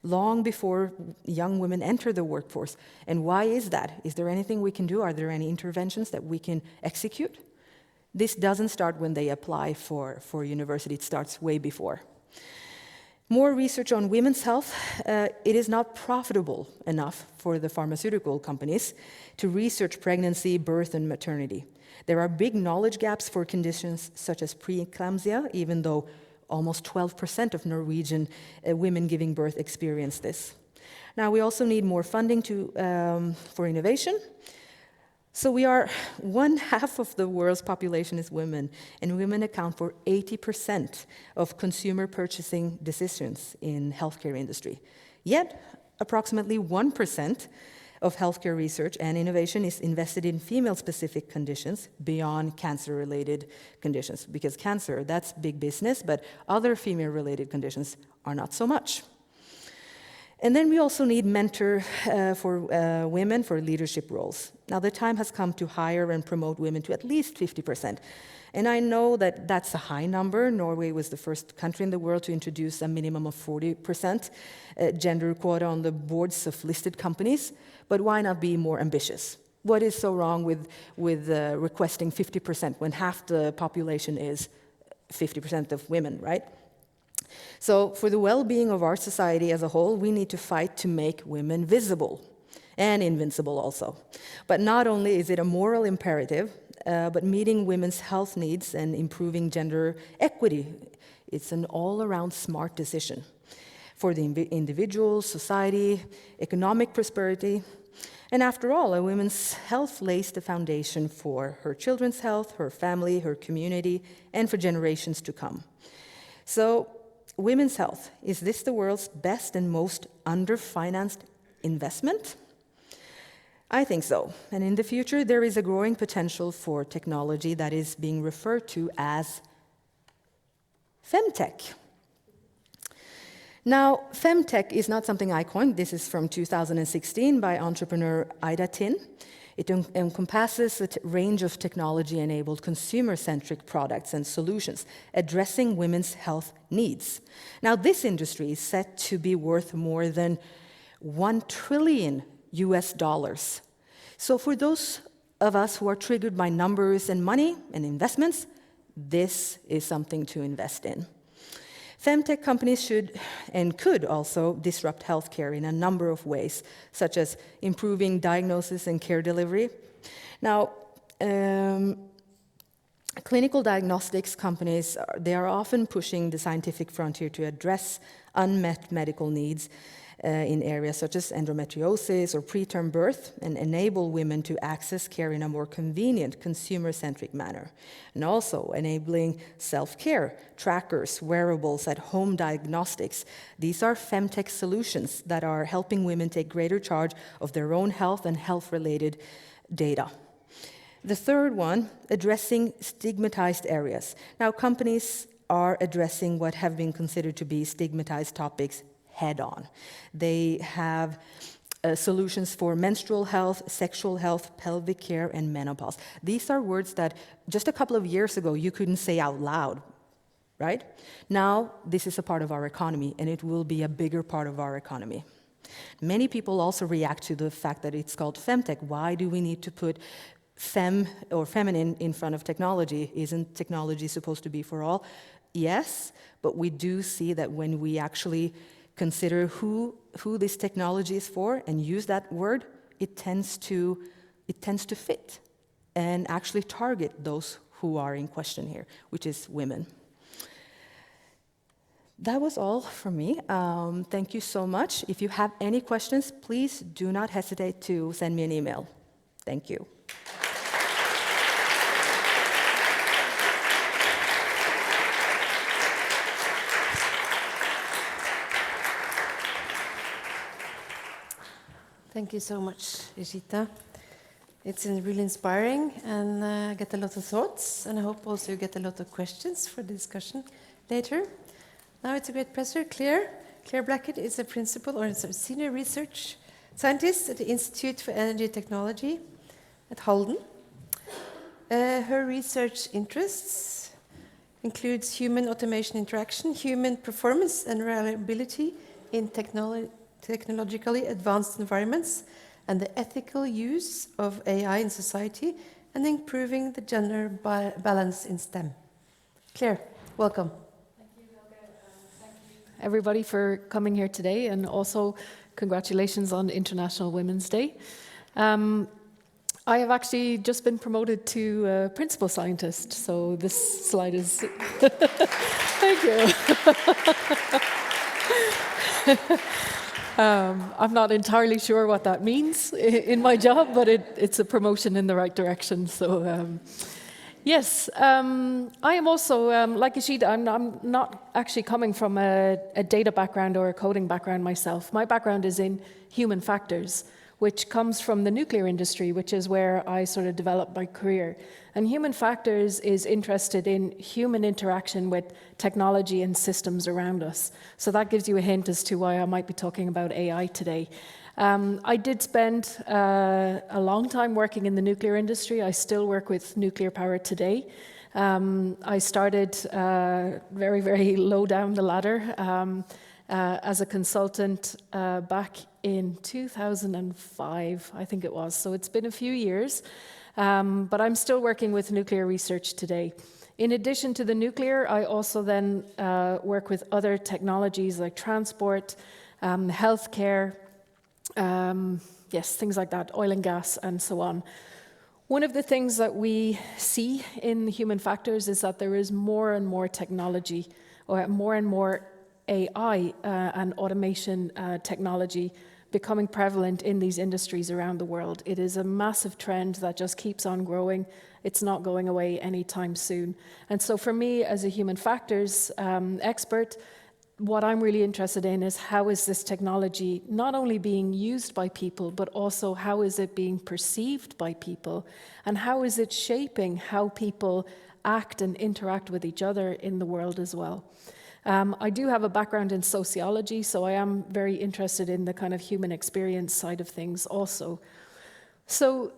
long before young women enter the workforce. And why is that? Is there anything we can do? Are there any interventions that we can execute? This doesn't start when they apply for university, it starts way before. More research on women's health. It is not profitable enough for the pharmaceutical companies to research pregnancy, birth, and maternity. There are big knowledge gaps for conditions such as preeclampsia, even though almost 12% of Norwegian women giving birth experience this. Now, we also need more funding for innovation. So we are 1/2 of the world's population is women, and women account for 80% of consumer purchasing decisions in healthcare industry. Yet, approximately 1% of healthcare research and innovation is invested in female-specific conditions beyond cancer-related conditions, because cancer, that's big business, but other female-related conditions are not so much. And then we also need mentor for women for leadership roles. Now, the time has come to hire and promote women to at least 50%. And I know that that's a high number. Norway was the first country in the world to introduce a minimum of 40% gender quota on the boards of listed companies. But why not be more ambitious? What is so wrong with requesting 50% when half the population is 50% of women, right? So for the well-being of our society as a whole, we need to fight to make women visible and invincible also. But not only is it a moral imperative, but meeting women's health needs and improving gender equity, it's an all-around smart decision for the individual, society, economic prosperity. And after all, a woman's health lays the foundation for her children's health, her family, her community, and for generations to come. So, women's health, is this the world's best and most underfinanced investment? I think so. And in the future, there is a growing potential for technology that is being referred to as femtech. Now, femtech is not something I coined. This is from 2016 by entrepreneur Ida Tin. It encompasses a range of technology-enabled consumer-centric products and solutions addressing women's health needs. Now, this industry is set to be worth more than $1 trillion. So for those of us who are triggered by numbers and money and investments, this is something to invest in. Femtech companies should and could also disrupt healthcare in a number of ways, such as improving diagnosis and care delivery. Now, clinical diagnostics companies, they are often pushing the scientific frontier to address unmet medical needs in areas such as endometriosis or preterm birth, and enable women to access care in a more convenient, consumer-centric manner. And also enabling self-care, trackers, wearables, at-home diagnostics. These are femtech solutions that are helping women take greater charge of their own health and health-related data. The third one, addressing stigmatized areas. Now, companies are addressing what have been considered to be stigmatized topics head-on. They have solutions for menstrual health, sexual health, pelvic care, and menopause. These are words that just a couple of years ago you couldn't say out loud, right? Now, this is a part of our economy, and it will be a bigger part of our economy. Many people also react to the fact that it's called femtech. Why do we need to put fem or feminine in front of technology? Isn't technology supposed to be for all? Yes, but we do see that when we actually consider who this technology is for and use that word, it tends to fit and actually target those who are in question here, which is women. That was all from me. Thank you so much. If you have any questions, please do not hesitate to send me an email. Thank you. Thank you so much, Ishita. It's really inspiring, and I get a lot of thoughts, and I hope also you get a lot of questions for the discussion later. Now it's a great pleasure. Claire Blackett is a principal or a senior research scientist at the Institute for Energy Technology at Halden. Her research interests includes human automation interaction, human performance and reliability in technologically advanced environments, and the ethical use of AI in society, and improving the gender balance in STEM. Claire, welcome. Thank you, Helga. Thank you, everybody, for coming here today, and also congratulations on International Women's Day. I have actually just been promoted to principal scientist, so this slide is... Thank you. I'm not entirely sure what that means in my job, but it's a promotion in the right direction. So, yes, I am also, like Ishita, I'm not actually coming from a data background or a coding background myself. My background is in human factors, which comes from the nuclear industry, which is where I sort of developed my career. And human factors is interested in human interaction with technology and systems around us. So that gives you a hint as to why I might be talking about AI today. I did spend a long time working in the nuclear industry. I still work with nuclear power today. I started very, very low down the ladder as a consultant back in 2005, I think it was. So it's been a few years. But I'm still working with nuclear research today. In addition to the nuclear, I also then work with other technologies like transport, healthcare, yes, things like that, oil and gas, and so on. One of the things that we see in human factors is that there is more and more technology, or more and more AI and automation technology becoming prevalent in these industries around the world. It is a massive trend that just keeps on growing. It's not going away anytime soon. And so for me, as a human factors expert, what I'm really interested in is how is this technology not only being used by people, but also how is it being perceived by people, and how is it shaping how people act and interact with each other in the world as well. I do have a background in sociology, so I am very interested in the kind of human experience side of things also. So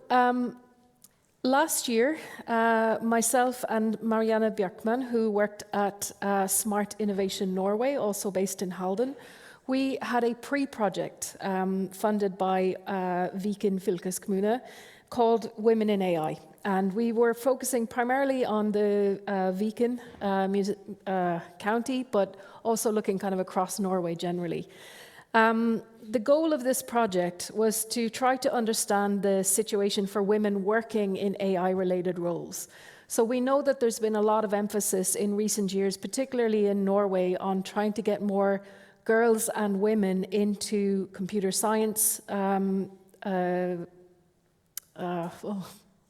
last year, myself and Marianne Bjørkman, who worked at Smart Innovation Norway, also based in Halden, we had a pre-project funded by Viken fylkeskommune called Women in AI. And we were focusing primarily on the Viken county, but also looking kind of across Norway generally. The goal of this project was to try to understand the situation for women working in AI-related roles. So we know that there's been a lot of emphasis in recent years, particularly in Norway, on trying to get more girls and women into computer science,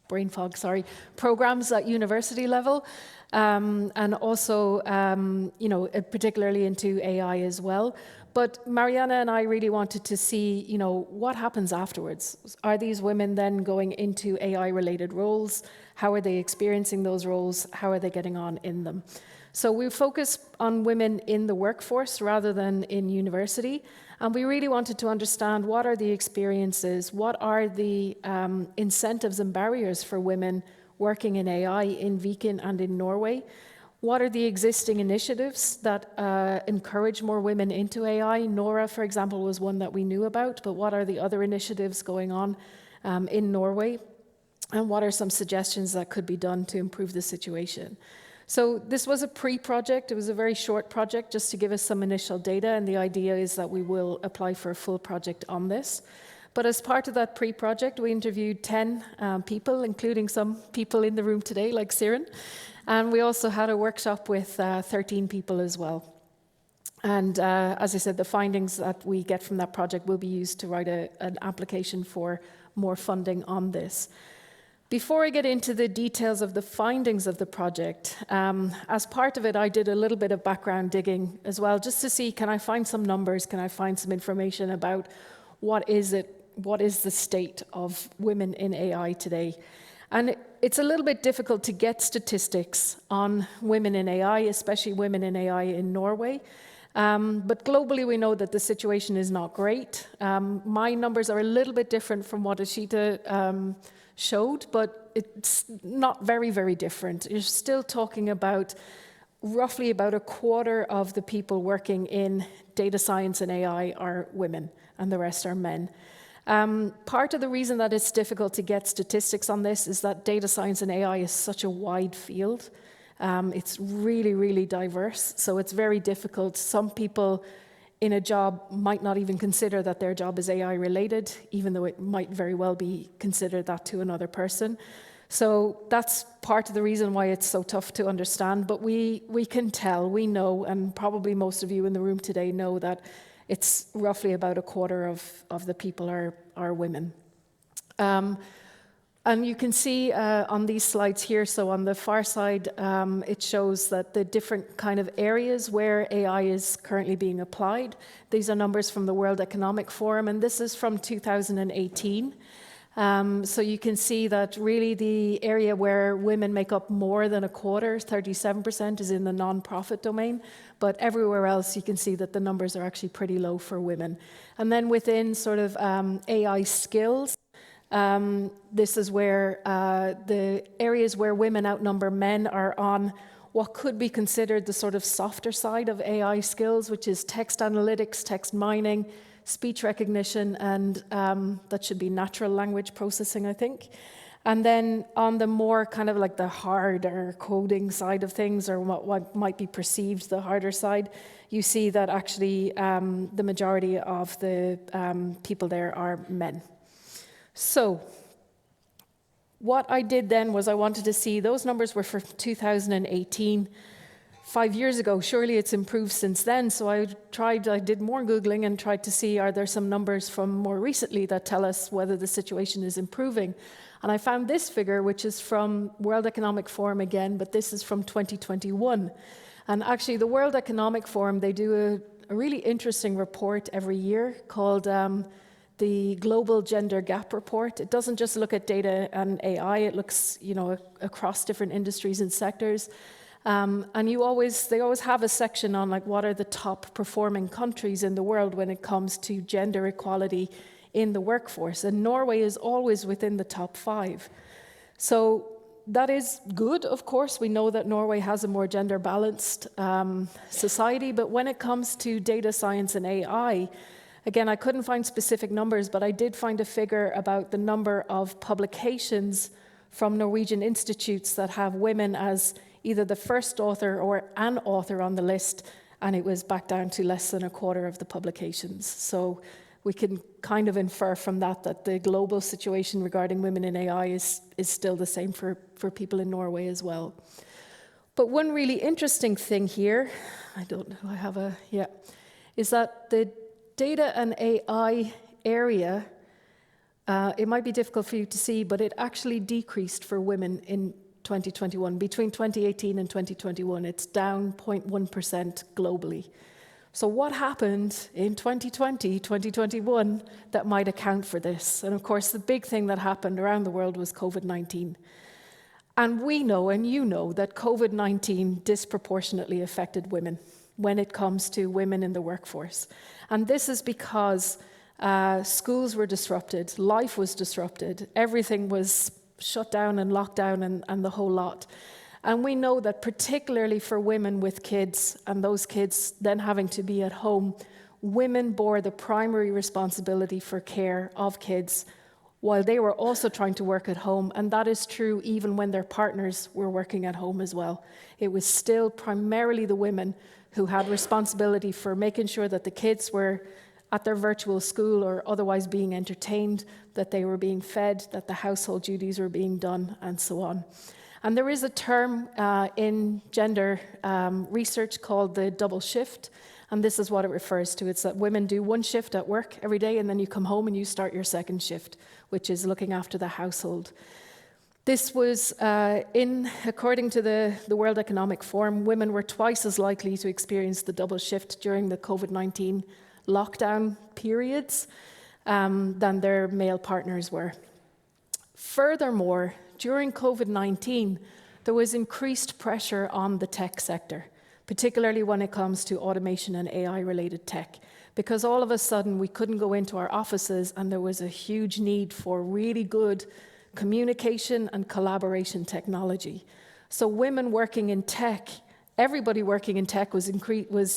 brain fog, sorry, programs at university level, and also, particularly into AI as well. But Marianne and I really wanted to see, what happens afterwards. Are these women then going into AI-related roles? How are they experiencing those roles? How are they getting on in them? So we focus on women in the workforce rather than in university. And we really wanted to understand what are the experiences, what are the incentives and barriers for women working in AI in Viken and in Norway. What are the existing initiatives that encourage more women into AI? NORA, for example, was one that we knew about, but what are the other initiatives going on in Norway? And what are some suggestions that could be done to improve the situation? So this was a pre-project. It was a very short project just to give us some initial data, and the idea is that we will apply for a full project on this. But as part of that pre-project, we interviewed 10 people, including some people in the room today, like Siren. And we also had a workshop with 13 people as well. And as I said, the findings that we get from that project will be used to write an application for more funding on this. Before I get into the details of the findings of the project, as part of it, I did a little bit of background digging as well, just to see, can I find some numbers, can I find some information about what is the state of women in AI today? And it's a little bit difficult to get statistics on women in AI, especially women in AI in Norway. But globally, we know that the situation is not great. My numbers are a little bit different from what Ishita showed, but it's not very, very different. You're still talking about roughly about a quarter of the people working in data science and AI are women, and the rest are men. Part of the reason that it's difficult to get statistics on this is that data science and AI is such a wide field. It's really, really diverse, so it's very difficult. Some people in a job might not even consider that their job is AI related, even though it might very well be considered that to another person. So that's part of the reason why it's so tough to understand, but we can tell, we know, and probably most of you in the room today know that it's roughly about a quarter of the people are women. And you can see on these slides here, so on the far side, it shows that the different kind of areas where AI is currently being applied. These are numbers from the World Economic Forum, and this is from 2018. So you can see that really the area where women make up more than a quarter, 37%, is in the non-profit domain, but everywhere else you can see that the numbers are actually pretty low for women. And then within sort of AI skills, this is where the areas where women outnumber men are on what could be considered the sort of softer side of AI skills, which is text analytics, text mining, speech recognition, and that should be natural language processing, I think. And then on the more kind of like the harder coding side of things, or what might be perceived the harder side, you see that actually the majority of the people there are men. So what I did then was I wanted to see, those numbers were for 2018, 5 years ago. Surely it's improved since then. So I did more Googling and tried to see, are there some numbers from more recently that tell us whether the situation is improving? And I found this figure, which is from World Economic Forum again, but this is from 2021. And actually the World Economic Forum, they do a really interesting report every year called the Global Gender Gap Report. It doesn't just look at data and AI, it looks, across different industries and sectors. And they always have a section on like what are the top performing countries in the world when it comes to gender equality in the workforce. And Norway is always within the top 5. So that is good, of course. We know that Norway has a more gender balanced society, but when it comes to data science and AI, again, I couldn't find specific numbers, but I did find a figure about the number of publications from Norwegian institutes that have women as either the first author or an author on the list, and it was back down to less than a quarter of the publications. So we can kind of infer from that the global situation regarding women in AI is still the same for people in Norway as well. But one really interesting thing here, is that the data and AI area, it might be difficult for you to see, but it actually decreased for women in 2021. Between 2018 and 2021, it's down 0.1% globally. So what happened in 2020, 2021 that might account for this? And of course, the big thing that happened around the world was COVID-19. And we know, and you know, that COVID-19 disproportionately affected women when it comes to women in the workforce. And this is because schools were disrupted, life was disrupted, everything was shut down and locked down and the whole lot. And we know that particularly for women with kids, and those kids then having to be at home, women bore the primary responsibility for care of kids while they were also trying to work at home. And that is true even when their partners were working at home as well. It was still primarily the women who had responsibility for making sure that the kids were at their virtual school or otherwise being entertained, that they were being fed, that the household duties were being done, and so on. And there is a term in gender research called the double shift, and this is what it refers to. It's that women do one shift at work every day, and then you come home and you start your second shift, which is looking after the household. This was, according to the World Economic Forum, women were twice as likely to experience the double shift during the COVID-19 lockdown periods than their male partners were. Furthermore, during COVID-19, there was increased pressure on the tech sector, particularly when it comes to automation and AI-related tech, because all of a sudden we couldn't go into our offices and there was a huge need for really good communication and collaboration technology. So women working in tech, everybody working in tech was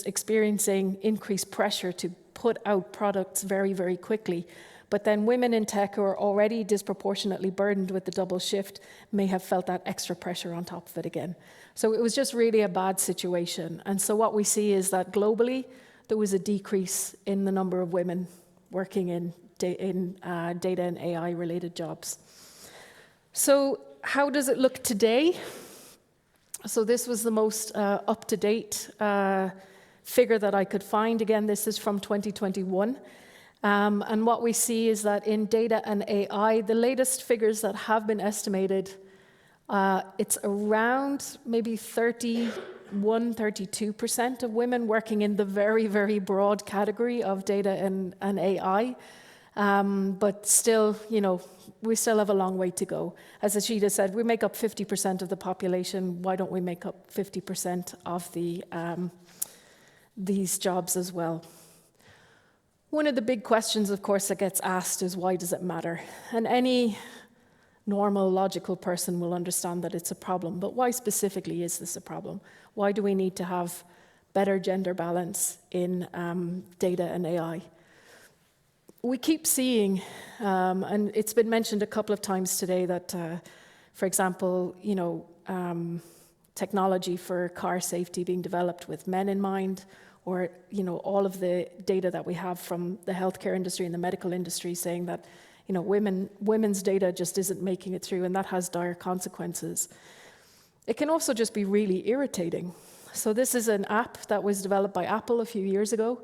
experiencing increased pressure to put out products very, very quickly. But then women in tech who are already disproportionately burdened with the double shift may have felt that extra pressure on top of it again. So it was just really a bad situation. And so what we see is that globally, there was a decrease in the number of women working in data and AI related jobs. So how does it look today? So this was the most up-to-date figure that I could find. Again, this is from 2021. And what we see is that in data and AI, the latest figures that have been estimated, it's around maybe 32% of women working in the very, very broad category of data and AI. But still, we still have a long way to go. As Ishita said, we make up 50% of the population. Why don't we make up 50% of these jobs as well? One of the big questions, of course, that gets asked is, why does it matter? And any normal, logical person will understand that it's a problem. But why specifically is this a problem? Why do we need to have better gender balance in data and AI? We keep seeing, and it's been mentioned a couple of times today that, for example, technology for car safety being developed with men in mind, or all of the data that we have from the healthcare industry and the medical industry saying that women's data just isn't making it through, and that has dire consequences. It can also just be really irritating. So this is an app that was developed by Apple a few years ago.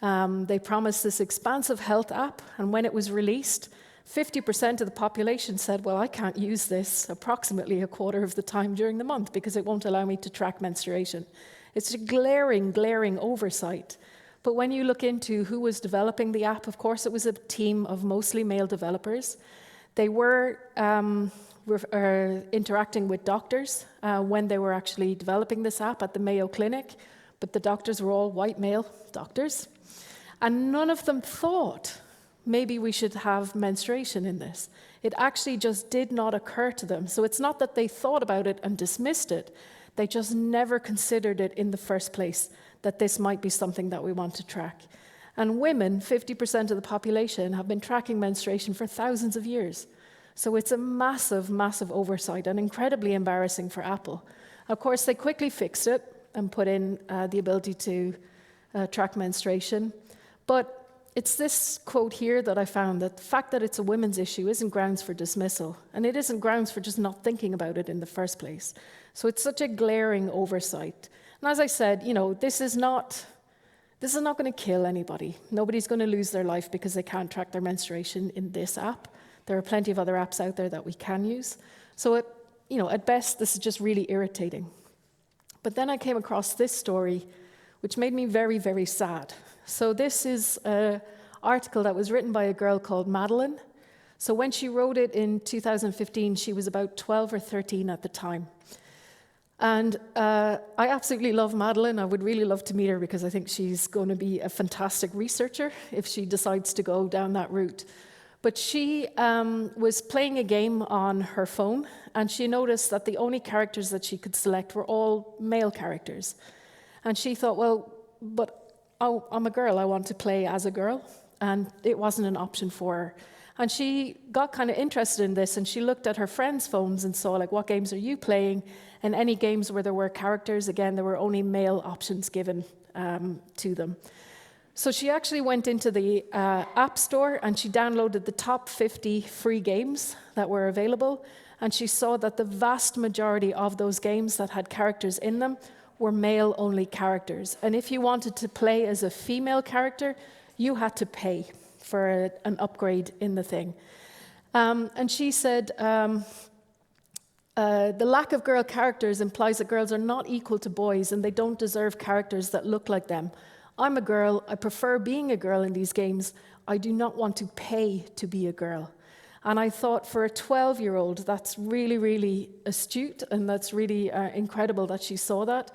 They promised this expansive health app, and when it was released, 50% of the population said, well, I can't use this approximately a quarter of the time during the month because it won't allow me to track menstruation. It's a glaring oversight. But when you look into who was developing the app, of course, it was a team of mostly male developers. They were interacting with doctors when they were actually developing this app at the Mayo Clinic, but the doctors were all white male doctors. And none of them thought, maybe we should have menstruation in this. It actually just did not occur to them. So it's not that they thought about it and dismissed it. They just never considered it in the first place, that this might be something that we want to track. And women, 50% of the population, have been tracking menstruation for thousands of years. So it's a massive, massive oversight and incredibly embarrassing for Apple. Of course, they quickly fixed it and put in the ability to track menstruation. But it's this quote here that I found, that the fact that it's a women's issue isn't grounds for dismissal, and it isn't grounds for just not thinking about it in the first place. So it's such a glaring oversight. And as I said, this is not going to kill anybody. Nobody's going to lose their life because they can't track their menstruation in this app. There are plenty of other apps out there that we can use. So at best, this is just really irritating. But then I came across this story, which made me very, very sad. So this is an article that was written by a girl called Madeline. So when she wrote it in 2015, she was about 12 or 13 at the time. And I absolutely love Madeline. I would really love to meet her because I think she's going to be a fantastic researcher if she decides to go down that route. But she was playing a game on her phone, and she noticed that the only characters that she could select were all male characters. And she thought, well, but I'm a girl, I want to play as a girl, and it wasn't an option for her. And she got kind of interested in this, and she looked at her friends' phones and saw, like, what games are you playing? And any games where there were characters, again, there were only male options given to them. So she actually went into the App Store and she downloaded the top 50 free games that were available, and she saw that the vast majority of those games that had characters in them were male-only characters. And if you wanted to play as a female character, you had to pay for an upgrade in the thing. And she said, the lack of girl characters implies that girls are not equal to boys and they don't deserve characters that look like them. I'm a girl, I prefer being a girl in these games. I do not want to pay to be a girl. And I thought, for a 12-year-old, that's really, really astute, and that's really incredible that she saw that.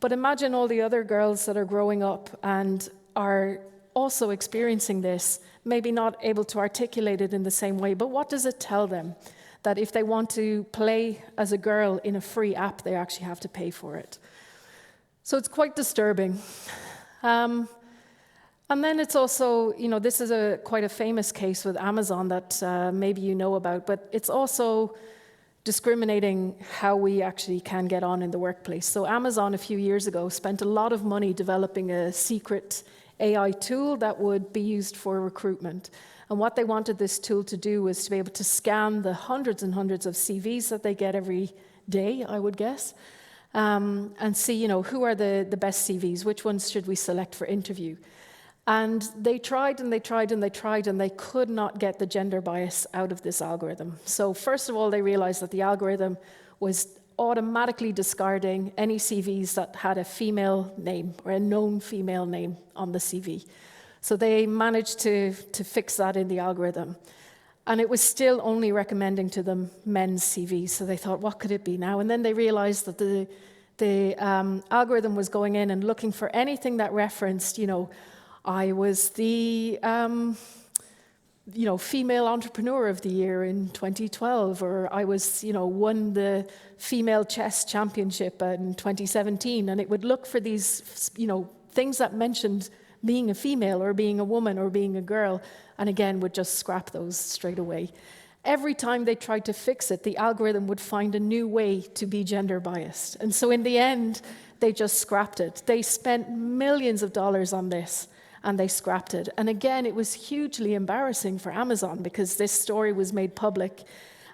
But imagine all the other girls that are growing up and are also experiencing this, maybe not able to articulate it in the same way, but what does it tell them? That if they want to play as a girl in a free app, they actually have to pay for it. So it's quite disturbing. And then it's also, this is quite a famous case with Amazon that maybe you know about, but it's also discriminating how we actually can get on in the workplace. So Amazon, a few years ago, spent a lot of money developing a secret AI tool that would be used for recruitment. And what they wanted this tool to do was to be able to scan the hundreds and hundreds of CVs that they get every day, I would guess, and see, who are the best CVs, which ones should we select for interview. And they tried and they tried and they tried, and they could not get the gender bias out of this algorithm. So first of all, they realized that the algorithm was automatically discarding any CVs that had a female name or a known female name on the CV. So they managed to fix that in the algorithm. And it was still only recommending to them men's CVs. So they thought, what could it be now? And then they realized that the algorithm was going in and looking for anything that referenced, I was the female entrepreneur of the year in 2012, or I was, won the female chess championship in 2017. And it would look for these, things that mentioned being a female or being a woman or being a girl, and again would just scrap those straight away. Every time they tried to fix it, the algorithm would find a new way to be gender biased. And so in the end, they just scrapped it. They spent millions of dollars on this, and they scrapped it. And again, it was hugely embarrassing for Amazon because this story was made public,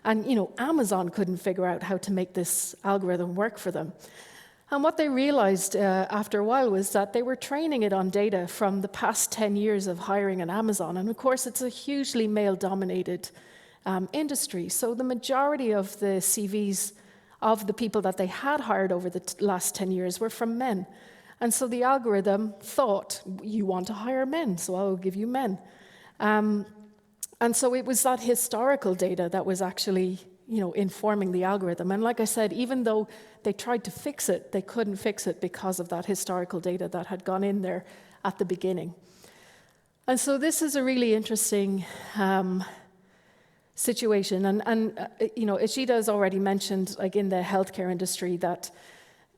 and Amazon couldn't figure out how to make this algorithm work for them. And what they realized after a while was that they were training it on data from the past 10 years of hiring on Amazon. And of course, it's a hugely male-dominated industry. So the majority of the CVs of the people that they had hired over the last 10 years were from men. And so the algorithm thought, you want to hire men, so I'll give you men. And so it was that historical data that was actually informing the algorithm. And like I said, even though they tried to fix it, they couldn't fix it because of that historical data that had gone in there at the beginning. And so this is a really interesting situation. And Ishita has already mentioned, like in the healthcare industry, that,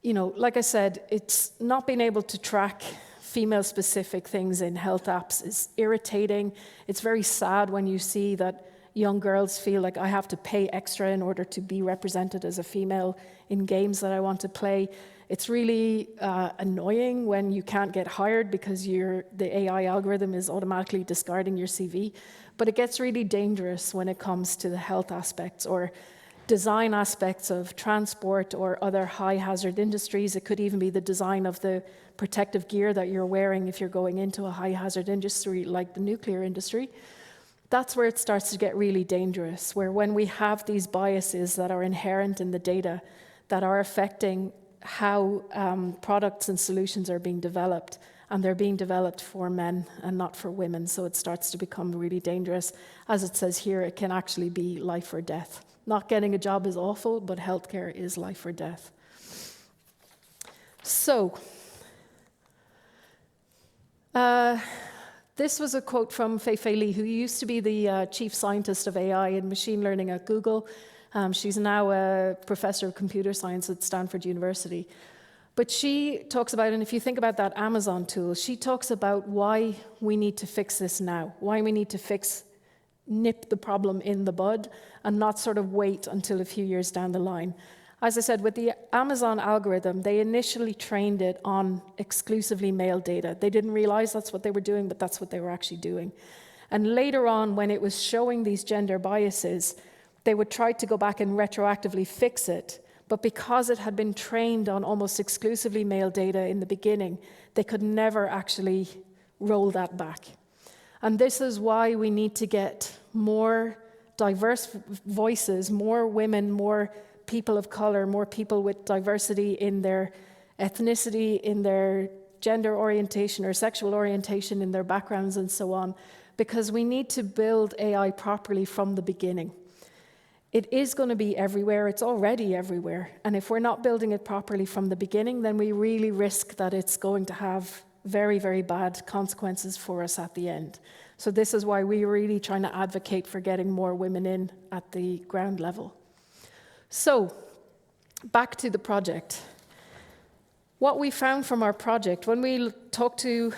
like I said, it's not being able to track female-specific things in health apps is irritating. It's very sad when you see that young girls feel like I have to pay extra in order to be represented as a female in games that I want to play. It's really annoying when you can't get hired because the AI algorithm is automatically discarding your CV. But it gets really dangerous when it comes to the health aspects or design aspects of transport or other high-hazard industries. It could even be the design of the protective gear that you're wearing if you're going into a high-hazard industry like the nuclear industry. That's where it starts to get really dangerous, where when we have these biases that are inherent in the data that are affecting how products and solutions are being developed, and they're being developed for men and not for women, so it starts to become really dangerous. As it says here, it can actually be life or death. Not getting a job is awful, but healthcare is life or death. So, this was a quote from Fei-Fei Li, who used to be the chief scientist of AI and machine learning at Google. She's now a professor of computer science at Stanford University. But she talks about, and if you think about that Amazon tool, she talks about why we need to fix this now, why we need to nip the problem in the bud and not sort of wait until a few years down the line. As I said, with the Amazon algorithm, they initially trained it on exclusively male data. They didn't realize that's what they were doing, but that's what they were actually doing. And later on, when it was showing these gender biases, they would try to go back and retroactively fix it. But because it had been trained on almost exclusively male data in the beginning, they could never actually roll that back. And this is why we need to get more diverse voices, more women, more people of color, more people with diversity in their ethnicity, in their gender orientation or sexual orientation, in their backgrounds and so on, because we need to build AI properly from the beginning. It is going to be everywhere, it's already everywhere, and if we're not building it properly from the beginning, then we really risk that it's going to have very, very bad consequences for us at the end. So this is why we're really trying to advocate for getting more women in at the ground level. So, back to the project. What we found from our project, when we talked to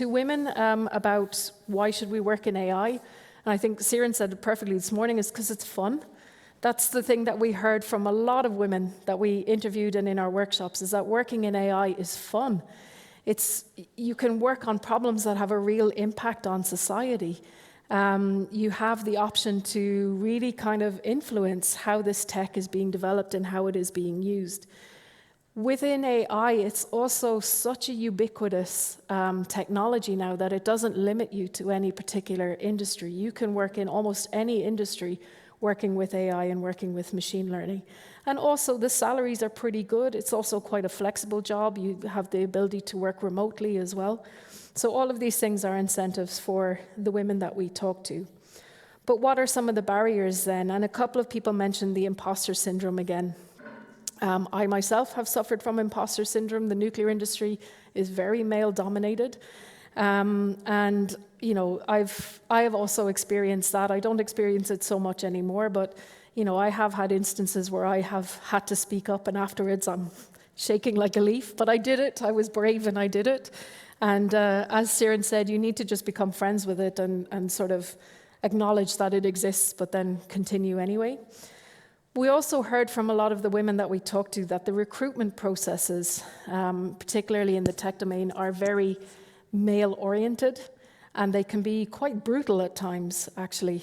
women about why should we work in AI, and I think Siren said it perfectly this morning, is because it's fun. That's the thing that we heard from a lot of women that we interviewed and in our workshops, is that working in AI is fun. You can work on problems that have a real impact on society. You have the option to really kind of influence how this tech is being developed and how it is being used. Within AI, it's also such a ubiquitous technology now that it doesn't limit you to any particular industry. You can work in almost any industry working with AI and working with machine learning. And also the salaries are pretty good. It's also quite a flexible job. You have the ability to work remotely as well. So all of these things are incentives for the women that we talk to. But what are some of the barriers then? And a couple of people mentioned the imposter syndrome again. I myself have suffered from imposter syndrome. The nuclear industry is very male-dominated. And you know, I have also experienced that. I don't experience it so much anymore, but you know, I have had instances where I have had to speak up, and afterwards I'm shaking like a leaf. But I did it. I was brave, and I did it. And as Siren said, you need to just become friends with it and sort of acknowledge that it exists, but then continue anyway. We also heard from a lot of the women that we talked to that the recruitment processes, particularly in the tech domain, are very male-oriented, and they can be quite brutal at times, actually.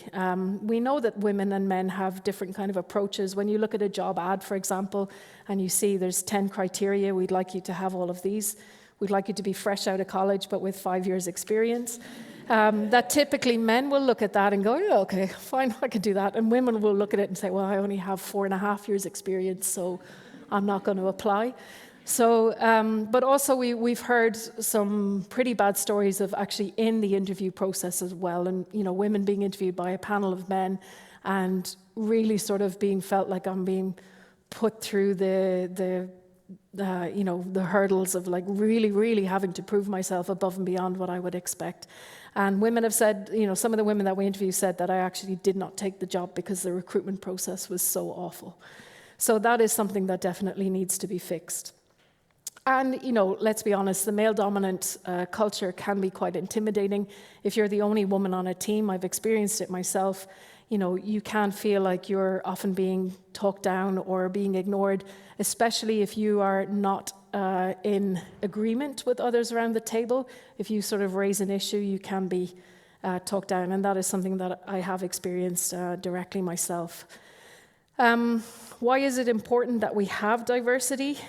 We know that women and men have different kind of approaches. When you look at a job ad, for example, and you see there's 10 criteria, we'd like you to have all of these. We'd like you to be fresh out of college, but with 5 years experience. That typically men will look at that and go, yeah, okay, fine, I can do that. And women will look at it and say, well, I only have 4.5 years experience, so I'm not going to apply. So, but also we've heard some pretty bad stories of actually in the interview process as well, and you know, women being interviewed by a panel of men and really sort of being felt like I'm being put through the hurdles of like really having to prove myself above and beyond what I would expect. And women have said, you know, some of the women that we interviewed said that I actually did not take the job because the recruitment process was so awful. So that is something that definitely needs to be fixed. And, you know, let's be honest, the male-dominant culture can be quite intimidating. If you're the only woman on a team, I've experienced it myself, you know, you can feel like you're often being talked down or being ignored, especially if you are not in agreement with others around the table. If you sort of raise an issue, you can be talked down, and that is something that I have experienced directly myself. Why is it important that we have diversity?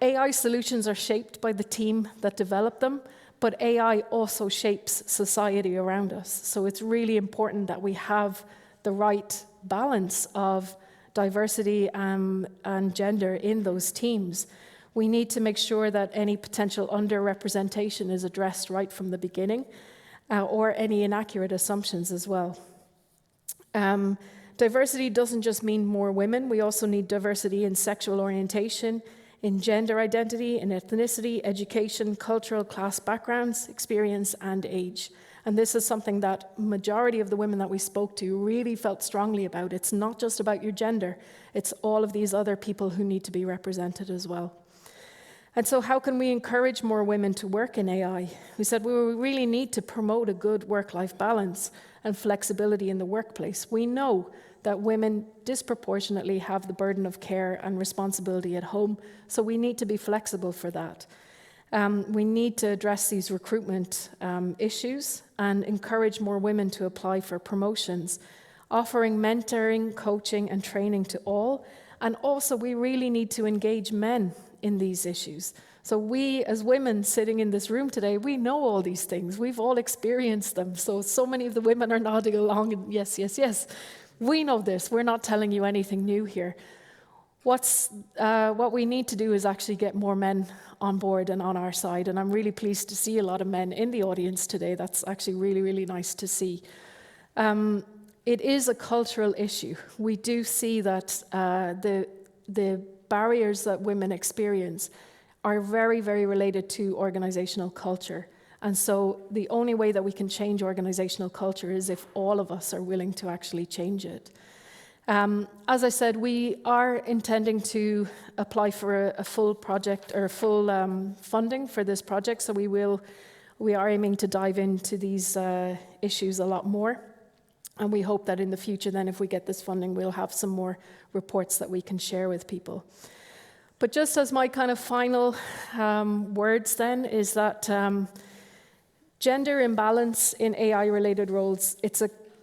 AI solutions are shaped by the team that develop them, but AI also shapes society around us. So it's really important that we have the right balance of diversity and gender in those teams. We need to make sure that any potential underrepresentation is addressed right from the beginning, or any inaccurate assumptions as well. Diversity doesn't just mean more women. We also need diversity in sexual orientation, in gender identity, in ethnicity, education, cultural class backgrounds, experience, and age. And this is something that majority of the women that we spoke to really felt strongly about. It's not just about your gender, it's all of these other people who need to be represented as well. And so how can we encourage more women to work in AI? We said we really need to promote a good work-life balance and flexibility in the workplace. We know that women disproportionately have the burden of care and responsibility at home, so we need to be flexible for that. We need to address these recruitment issues and encourage more women to apply for promotions, offering mentoring, coaching, and training to all. And also, we really need to engage men in these issues. So we, as women sitting in this room today, we know all these things. We've all experienced them. So many of the women are nodding along and yes, yes, yes. We know this. We're not telling you anything new here. What we need to do is actually get more men on board and on our side. And I'm really pleased to see a lot of men in the audience today. That's actually really, really nice to see. It is a cultural issue. We do see that the barriers that women experience are very, very related to organizational culture. And so the only way that we can change organizational culture is if all of us are willing to actually change it. As I said, we are intending to apply for a full project or full funding for this project. So we are aiming to dive into these issues a lot more. And we hope that in the future then, if we get this funding, we'll have some more reports that we can share with people. But just as my kind of final words then is that gender imbalance in AI-related roles,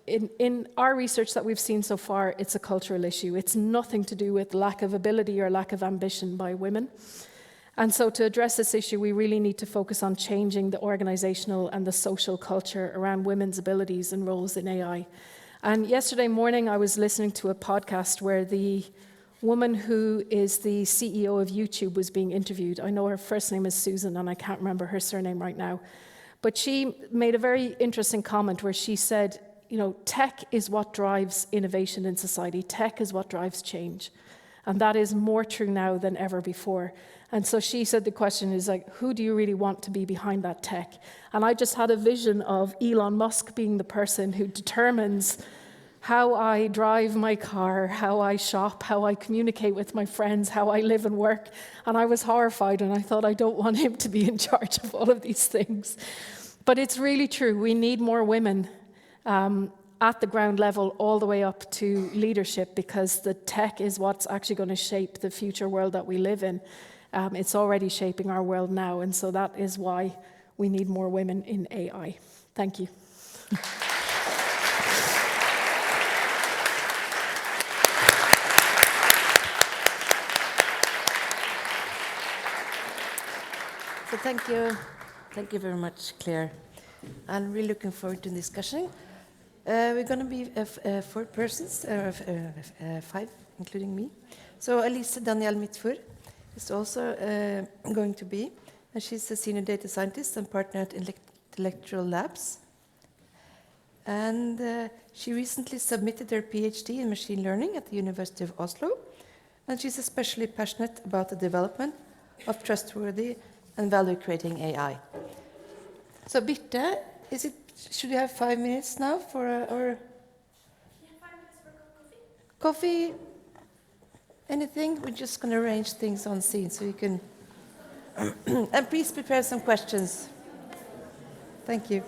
in our research that we've seen so far, it's a cultural issue. It's nothing to do with lack of ability or lack of ambition by women. And so to address this issue, we really need to focus on changing the organizational and the social culture around women's abilities and roles in AI. And yesterday morning, I was listening to a podcast where the woman who is the CEO of YouTube was being interviewed. I know her first name is Susan, and I can't remember her surname right now. But she made a very interesting comment where she said, you know, tech is what drives innovation in society. Tech is what drives change. And that is more true now than ever before. And so she said the question is like, who do you really want to be behind that tech? And I just had a vision of Elon Musk being the person who determines how I drive my car, how I shop, how I communicate with my friends, how I live and work. And I was horrified and I thought, I don't want him to be in charge of all of these things. But it's really true. We need more women at the ground level all the way up to leadership, because the tech is what's actually going to shape the future world that we live in. It's already shaping our world now, and so that is why we need more women in AI. Thank you. So thank you very much, Claire. I'm really looking forward to the discussion. We're going to be 4 persons, 5, including me. So Alise Danielle Midtfjord is also going to be, and she's a senior data scientist and partner at Intellectual Labs. And she recently submitted her PhD in machine learning at the University of Oslo, and she's especially passionate about the development of trustworthy and value-creating AI. So Birte, should we have 5 minutes now for or? Yeah, 5 minutes for a cup of coffee. Coffee? Anything? We're just going to arrange things on scene so you can. And please prepare some questions. Thank you.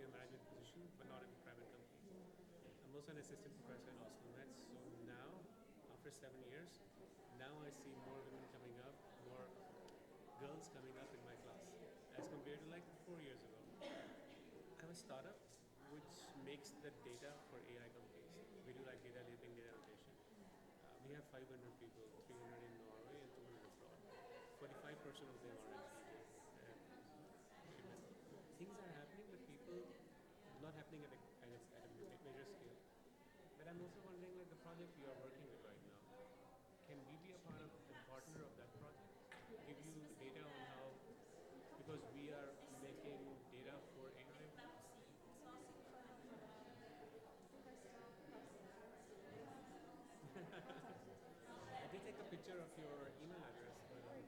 a management position, but not in private companies. I'm also an assistant professor in Oslo Met, so now, after 7 years, now I see more women coming up, more girls coming up in my class, as compared to like 4 years ago. I have a startup which makes the data for AI companies. We do like data labeling, data annotation. We have 500 people, 300 in Norway and 200 abroad. 45% of them are actually women. Things are happening, but people not happening at a major scale. But I'm also wondering, like the project you are working with right now, can we be a partner of that project? Give you data on how, because we are making data for AI. I did take a picture of your email address, but yeah.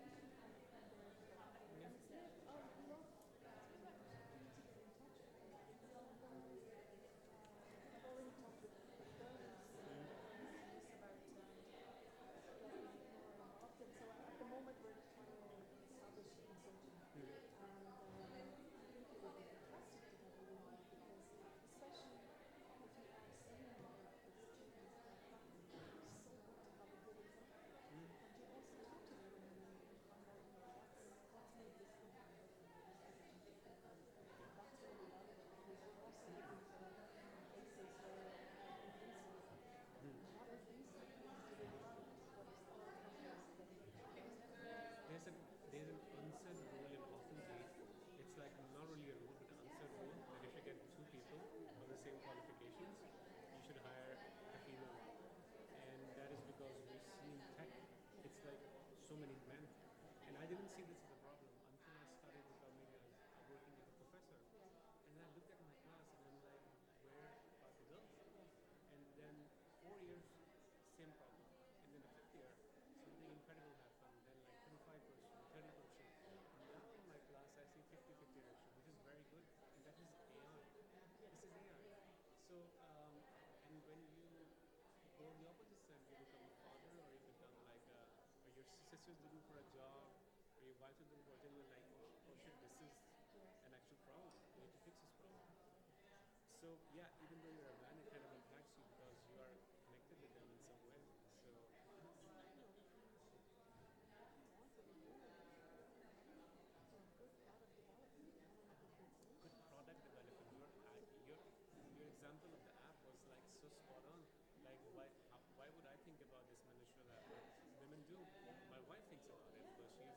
There's an unsaid rule in often date. It's like not really a rule, but an unsaid rule that if you get two people of the same qualifications, you should hire a female. And that is because we see in tech, it's like so many men. And I didn't see this as a problem until I started becoming working as a professor. And then I looked at my class and I'm like, where are the girls? And then 4 years, same problem. And then the 5th year, something incredible happened. Then like 25%, 30%. And now in my class, I see 50-50 ratio, which is very good. And that is AI. This is AI. So, and when you go on the opposite side, you become a father, or you become like or your sister's looking for a job, or your wife is looking for a job, you're like, oh shit, this is an actual problem. You need to fix this problem. So yeah, even though you're a man, it kind of impacts you because you are connected with them in some way. So good product development. Your example of the app was like so spot on. Like why would I think about this ministerial app? Women do. My wife thinks about it because she is the one.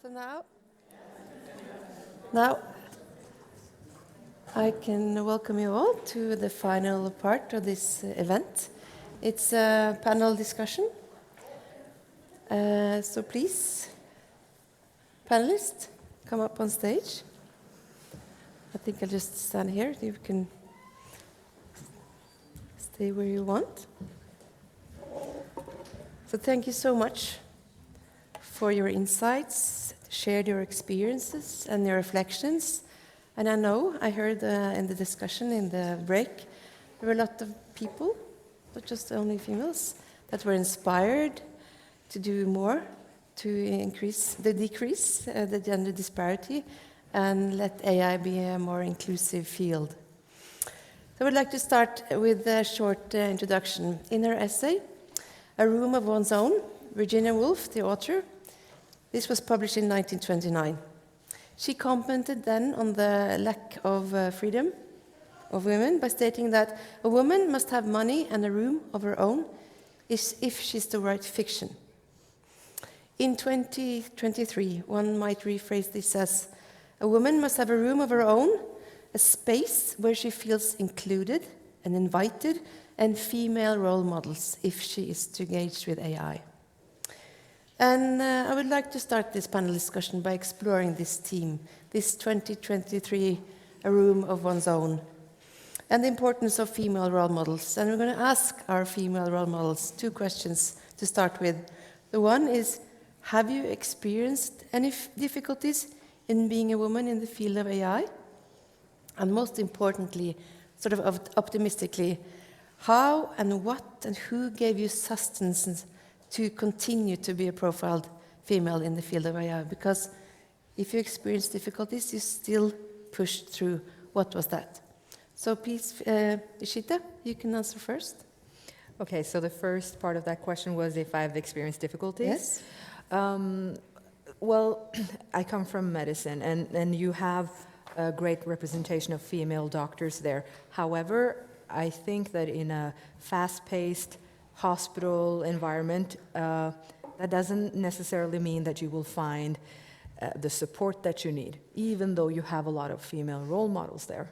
So now I can welcome you all to the final part of this event. It's a panel discussion. So please, panelists, come up on stage. I think I'll just stand here. You can stay where you want. So thank you so much for your insights, shared your experiences and your reflections. And I heard in the discussion in the break, there were a lot of people, not just only females, that were inspired to do more to decrease the gender disparity and let AI be a more inclusive field. So I would like to start with a short introduction. In her essay, A Room of One's Own, Virginia Woolf, the author, this was published in 1929. She commented then on the lack of freedom of women by stating that a woman must have money and a room of her own if she's to write fiction. In 2023, one might rephrase this as, a woman must have a room of her own, a space where she feels included and invited, and female role models if she is to engage with AI. And I would like to start this panel discussion by exploring this theme, this 2023, A Room of One's Own, and the importance of female role models. And we're going to ask our female role models 2 questions to start with. The one is, have you experienced any difficulties in being a woman in the field of AI? And most importantly, sort of optimistically, how and what and who gave you sustenance to continue to be a profiled female in the field of AI? Because if you experience difficulties, you still pushed through. What was that? So please, Ishita, you can answer first. Okay, so the first part of that question was if I've experienced difficulties. Yes. Well, I come from medicine, and you have a great representation of female doctors there. However, I think that in a fast-paced hospital environment, that doesn't necessarily mean that you will find the support that you need, even though you have a lot of female role models there.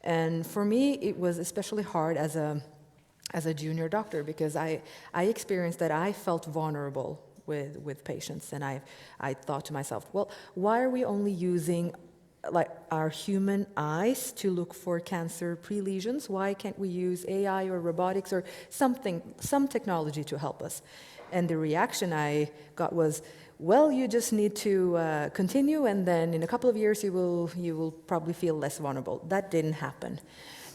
And for me, it was especially hard as a junior doctor, because I experienced that I felt vulnerable with patients, and I thought to myself, well, why are we only using like our human eyes to look for cancer pre-lesions? Why can't we use AI or robotics or something, some technology to help us? And the reaction I got was, well, you just need to continue, and then in a couple of years you will probably feel less vulnerable. That didn't happen,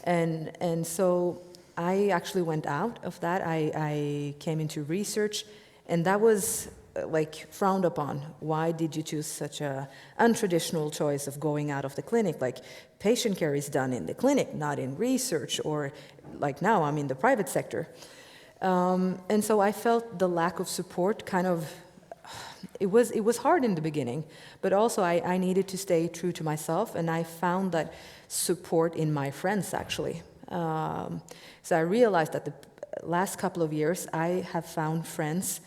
and so I actually went out of that. I came into research, and that was like frowned upon. Why did you choose such a untraditional choice of going out of the clinic? Like, patient care is done in the clinic, not in research, or like now I'm in the private sector. And so I felt the lack of support kind of, it was hard in the beginning, but also I needed to stay true to myself, and I found that support in my friends actually. So I realized that the last couple of years I have found friends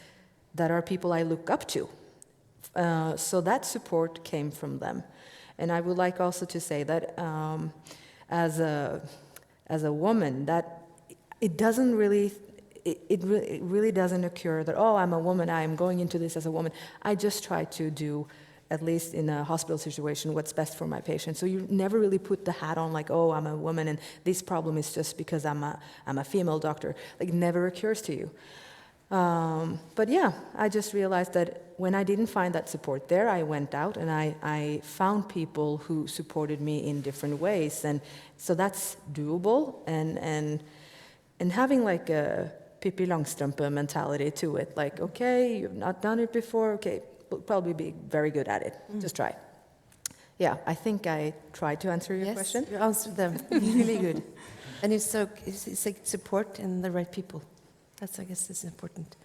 that are people I look up to. So that support came from them. And I would like also to say that as a woman, that it doesn't really, it really doesn't occur that, oh, I'm a woman, I'm going into this as a woman. I just try to do, at least in a hospital situation, what's best for my patient. So you never really put the hat on like, oh, I'm a woman and this problem is just because I'm a female doctor. Like, it never occurs to you. But yeah, I just realized that when I didn't find that support there, I went out and I found people who supported me in different ways. And so that's doable, and having like a Pippi Langstrømpe mentality to it. Like, okay, you've not done it before, okay, we'll probably be very good at it. Just try. Yeah, I think I tried to answer your question. Yes, you answered them really good. And it's like support in the right people. That's, I guess, is important.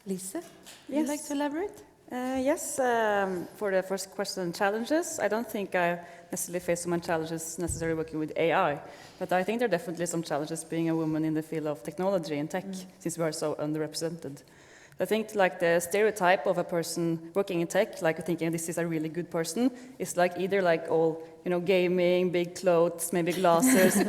Lisa, would you like to elaborate? Yes, for the first question, challenges. I don't think I necessarily face so many challenges necessarily working with AI, but I think there are definitely some challenges being a woman in the field of technology and tech, since we are so underrepresented. I think like the stereotype of a person working in tech, like thinking this is a really good person, is like either like all, gaming, big clothes, maybe glasses,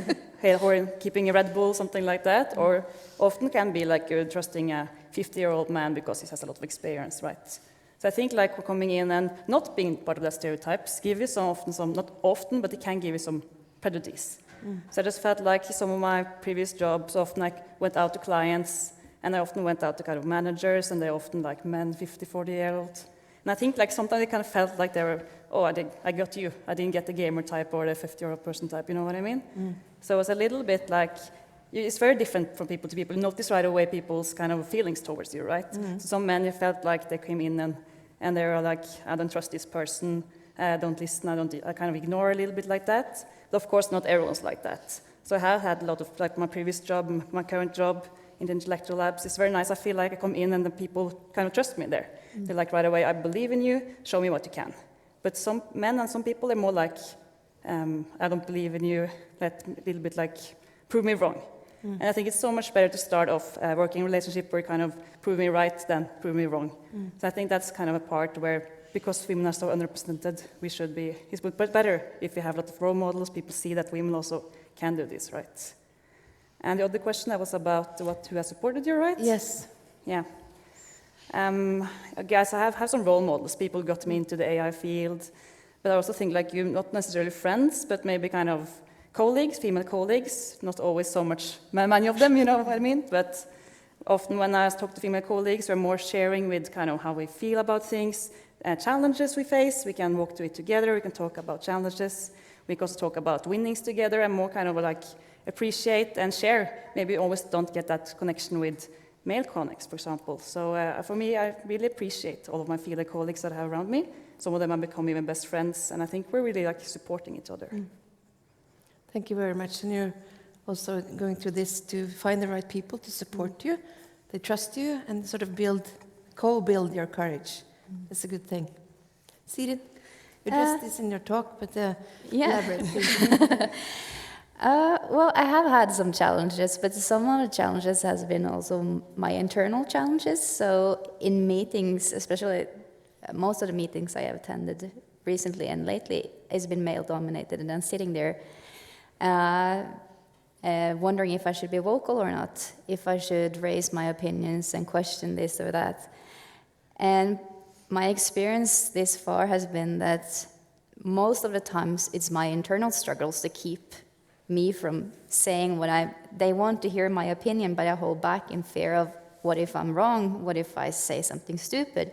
or keeping a Red Bull, something like that, or often can be like you're trusting a 50-year-old man because he has a lot of experience, right? So I think like coming in and not being part of that stereotypes give you not often, but it can give you some prejudice. So I just felt like some of my previous jobs often like went out to clients, and I often went out to kind of managers, and they're often like men, 50, 40-year-olds. And I think like sometimes it kind of felt like they were, I got you. I didn't get the gamer type or the 50-year-old person type, you know what I mean? So it was a little bit like, it's very different from people to people. You notice right away people's kind of feelings towards you, right? So some men, you felt like they came in and they were like, I don't trust this person, I don't listen, I kind of ignore a little bit like that. But of course, not everyone's like that. So I have had a lot of, like my previous job, my current job in the intellectual labs, it's very nice. I feel like I come in and the people kind of trust me there. They're like, right away, I believe in you, show me what you can. But some men and some people are more like, I don't believe in you, a little bit like, prove me wrong. And I think it's so much better to start off a working relationship where you kind of prove me right than prove me wrong. So I think that's kind of a part where, because women are so underrepresented, it's better if we have a lot of role models, people see that women also can do this, right? And the other question that was about who has supported you, right? Yes. Yeah. Guys, I have some role models. People got me into the AI field, but I also think like you, not necessarily friends, but maybe kind of colleagues, female colleagues. Not always so much, many of them, you know what I mean? But often when I talk to female colleagues, we're more sharing with kind of how we feel about things, challenges we face. We can walk through it together. We can talk about challenges. We can also talk about winnings together and more kind of like appreciate and share. Maybe always don't get that connection with male colleagues, for example. So for me, I really appreciate all of my female colleagues that I have around me. Some of them have become even best friends, and I think we're really like supporting each other. Thank you very much. And you're also going through this to find the right people to support you. They trust you and sort of co-build your courage. That's a good thing. Siren, you addressed this in your talk, but elaborate, please. Well, I have had some challenges, but some of the challenges has been also my internal challenges. So in meetings, especially most of the meetings I have attended recently and lately, has been male-dominated, and I'm sitting there wondering if I should be vocal or not, if I should raise my opinions and question this or that. And my experience this far has been that most of the times it's my internal struggles to keep me from saying they want to hear my opinion, but I hold back in fear of what if I'm wrong, what if I say something stupid.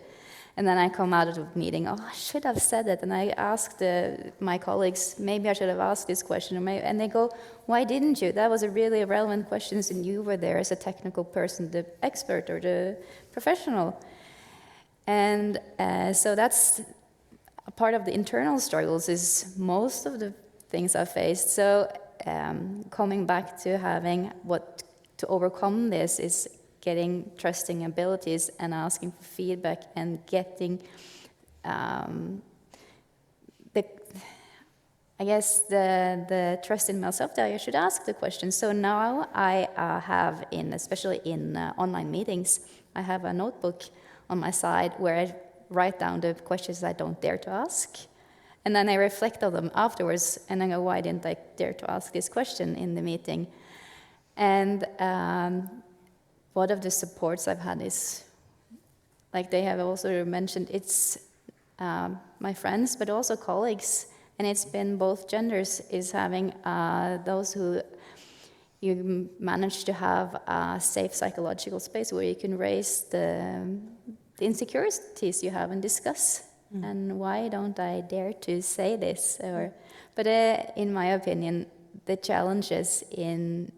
And then I come out of the meeting, I should have said it. And I asked my colleagues, maybe I should have asked this question. And they go, why didn't you? That was a really relevant question, and you were there as a technical person, the expert or the professional. And so that's a part of the internal struggles is most of the things I faced. So coming back to having to overcome this is getting trusting abilities and asking for feedback and getting the trust in myself that I should ask the questions. So now I have, especially in online meetings, I have a notebook on my side where I write down the questions I don't dare to ask. And then I reflect on them afterwards, and I go, why didn't I dare to ask this question in the meeting? And one of the supports I've had is, like they have also mentioned, it's my friends, but also colleagues. And it's been both genders, is having those who you manage to have a safe psychological space where you can raise the insecurities you have and discuss. And why don't I dare to say this? But in my opinion, the challenges in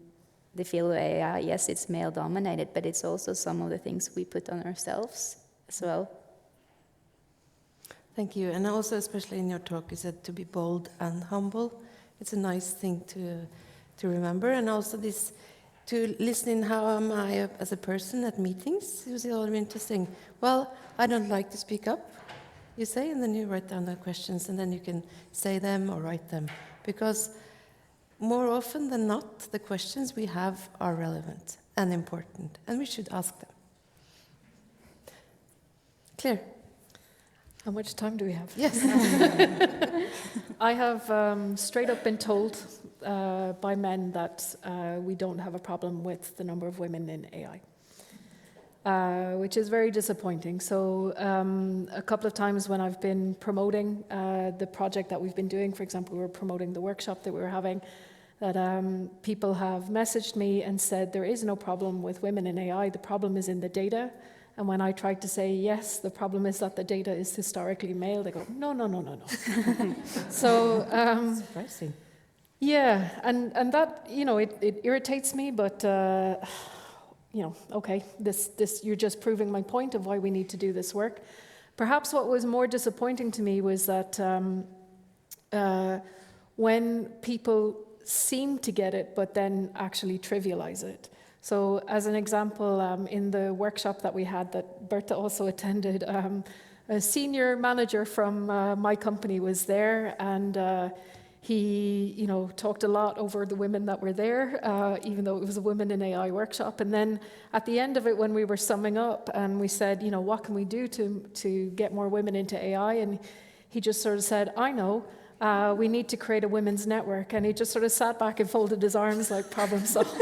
the field of AI, yes, it's male-dominated, but it's also some of the things we put on ourselves as well. Thank you. And also, especially in your talk, you said to be bold and humble. It's a nice thing to remember. And also this, to listen in how am I as a person at meetings. It was all interesting. Well, I don't like to speak up, you say, and then you write down the questions, and then you can say them or write them. Because more often than not, the questions we have are relevant and important, and we should ask them. Clear. How much time do we have? Yes. I have straight up been told by men that we don't have a problem with the number of women in AI, which is very disappointing. So a couple of times when I've been promoting the project that we've been doing, for example, we were promoting the workshop that we were having, that people have messaged me and said there is no problem with women in AI, the problem is in the data. And when I tried to say, yes, the problem is that the data is historically male, they go, no. So, Surprising. yeah, and that, it irritates me, but, okay, this you're just proving my point of why we need to do this work. Perhaps what was more disappointing to me was that when people seem to get it, but then actually trivialize it. So as an example, in the workshop that we had that Bertha also attended, a senior manager from my company was there, and he, talked a lot over the women that were there, even though it was a Women in AI workshop. And then at the end of it, when we were summing up and we said, what can we do to get more women into AI? And he just sort of said, I know. We need to create a women's network. And he just sort of sat back and folded his arms like problem solved.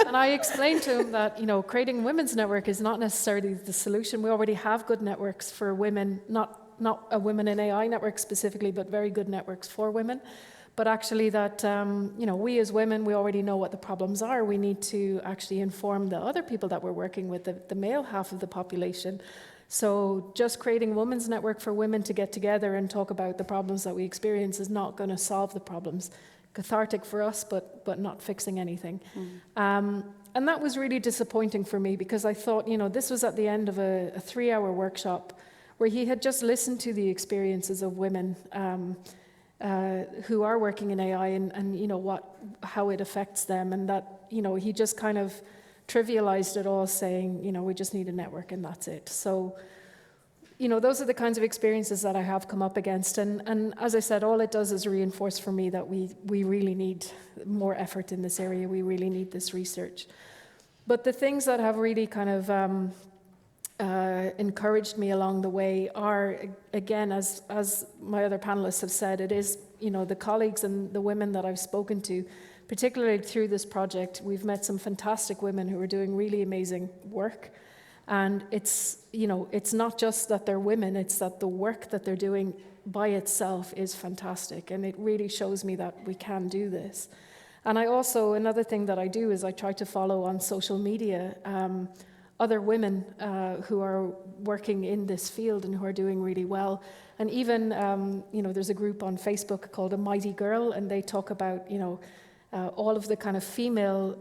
And I explained to him that, creating a women's network is not necessarily the solution. We already have good networks for women, not a Women in AI network specifically, but very good networks for women. But actually that, we as women, we already know what the problems are. We need to actually inform the other people that we're working with, the male half of the population. So just creating a women's network for women to get together and talk about the problems that we experience is not going to solve the problems. Cathartic for us, but not fixing anything. And that was really disappointing for me because I thought, this was at the end of a 3-hour workshop where he had just listened to the experiences of women who are working in AI and how it affects them, and that, he just kind of trivialized it all, saying, we just need a network and that's it. So, those are the kinds of experiences that I have come up against. And as I said, all it does is reinforce for me that we really need more effort in this area. We really need this research. But the things that have really kind of encouraged me along the way are, again, as my other panelists have said, it is, the colleagues and the women that I've spoken to, particularly through this project. We've met some fantastic women who are doing really amazing work. And it's not just that they're women, it's that the work that they're doing by itself is fantastic. And it really shows me that we can do this. And I also, another thing that I do is I try to follow on social media other women who are working in this field and who are doing really well. And even, there's a group on Facebook called A Mighty Girl, and they talk about, all of the kind of female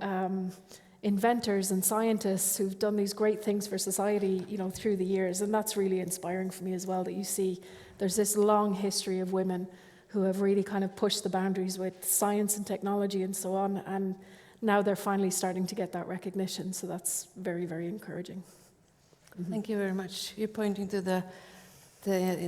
inventors and scientists who've done these great things for society, through the years. And that's really inspiring for me as well, that you see there's this long history of women who have really kind of pushed the boundaries with science and technology and so on. And now they're finally starting to get that recognition. So that's very, very encouraging. Thank you very much. You're pointing to the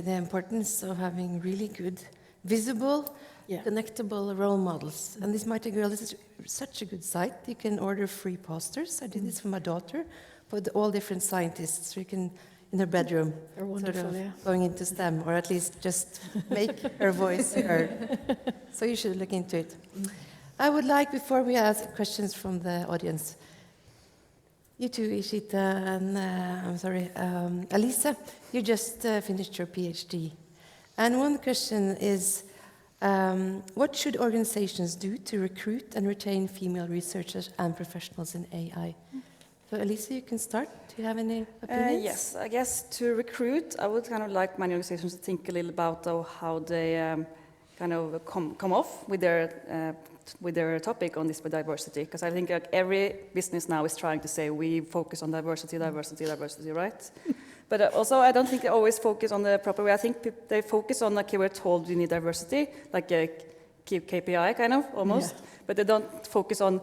importance of having really good, visible, connectable role models. And this Mighty Girl, this is such a good site. You can order free posters. I did this for my daughter, for all different scientists. So you can, in her bedroom, They're wonderful, going into STEM, or at least just make her voice heard. So you should look into it. I would like, before we ask questions from the audience, you two, Ishita and Alise, you just finished your PhD. And one question is, what should organizations do to recruit and retain female researchers and professionals in AI? So Alise, you can start. Do you have any opinions? Yes, I guess to recruit, I would kind of like many organizations to think a little about how they kind of come off with their topic on this diversity, because I think like every business now is trying to say we focus on diversity, right? But also I don't think they always focus on the proper way. I think they focus on like we're told we need diversity, like a KPI kind of almost, but they don't focus on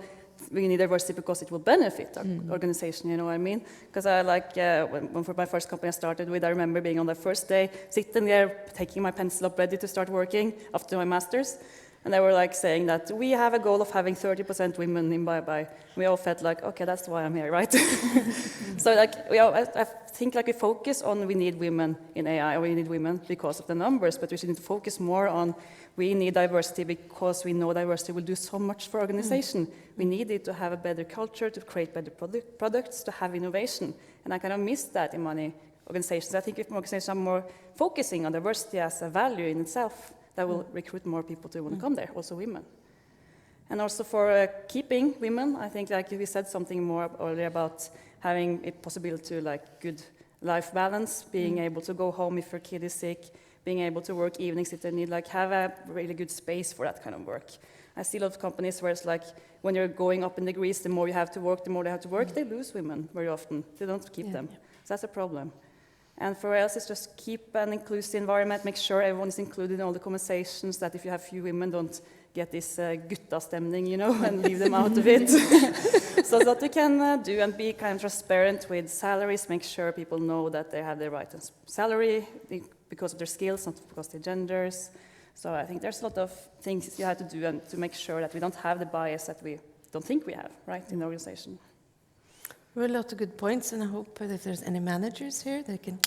we need diversity because it will benefit our organization, you know what I mean? Because I like, when for my first company I started with, I remember being on the first day, sitting there, taking my pencil up, ready to start working after my master's. And they were like saying that we have a goal of having 30% women in Bye. We all felt like, okay, that's why I'm here, right? So like, I think like we focus on we need women in AI, or we need women because of the numbers, but we should need to focus more on we need diversity because we know diversity will do so much for organization. We need it to have a better culture, to create better products, to have innovation. And I kind of miss that in many organizations. I think if organizations are more focusing on diversity as a value in itself, that will recruit more people to want to come there, also women. And also for keeping women, I think like we said something more earlier about having a possibility to like good life balance, being able to go home if your kid is sick, being able to work evenings if they need, like have a really good space for that kind of work. I see a lot of companies where it's like when you're going up in degrees, the more you have to work, the more they have to work, they lose women very often. They don't keep them. So that's a problem. And for us, it's just keep an inclusive environment, make sure everyone is included in all the conversations, that if you have few women, don't get this gutta-stemning, you know, and leave them out of it. So that we can do and be kind of transparent with salaries, make sure people know that they have the right salary because of their skills, not because of their genders. So I think there's a lot of things you have to do and to make sure that we don't have the bias that we don't think we have, right, in the organization. There were a lot of good points, and I hope that if there's any managers here, they can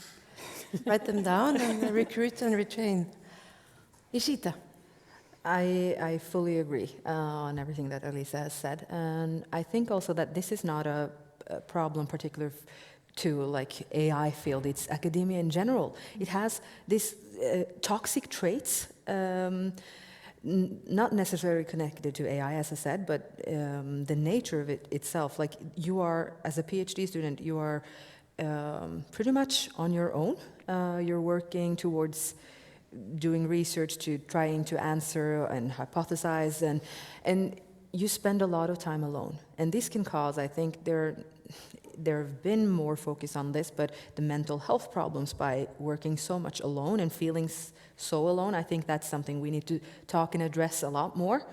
write them down and recruit and retrain. Ishita. I fully agree on everything that Alise has said. And I think also that this is not a problem particular to like AI field, it's academia in general. It has these toxic traits, not necessarily connected to AI, as I said, but the nature of it itself. Like you are, as a PhD student, you are pretty much on your own. You're working towards doing research, to trying to answer and hypothesize, and you spend a lot of time alone. And this can cause, I think, there have been more focus on this, but the mental health problems by working so much alone and feeling so alone, I think that's something we need to talk and address a lot more.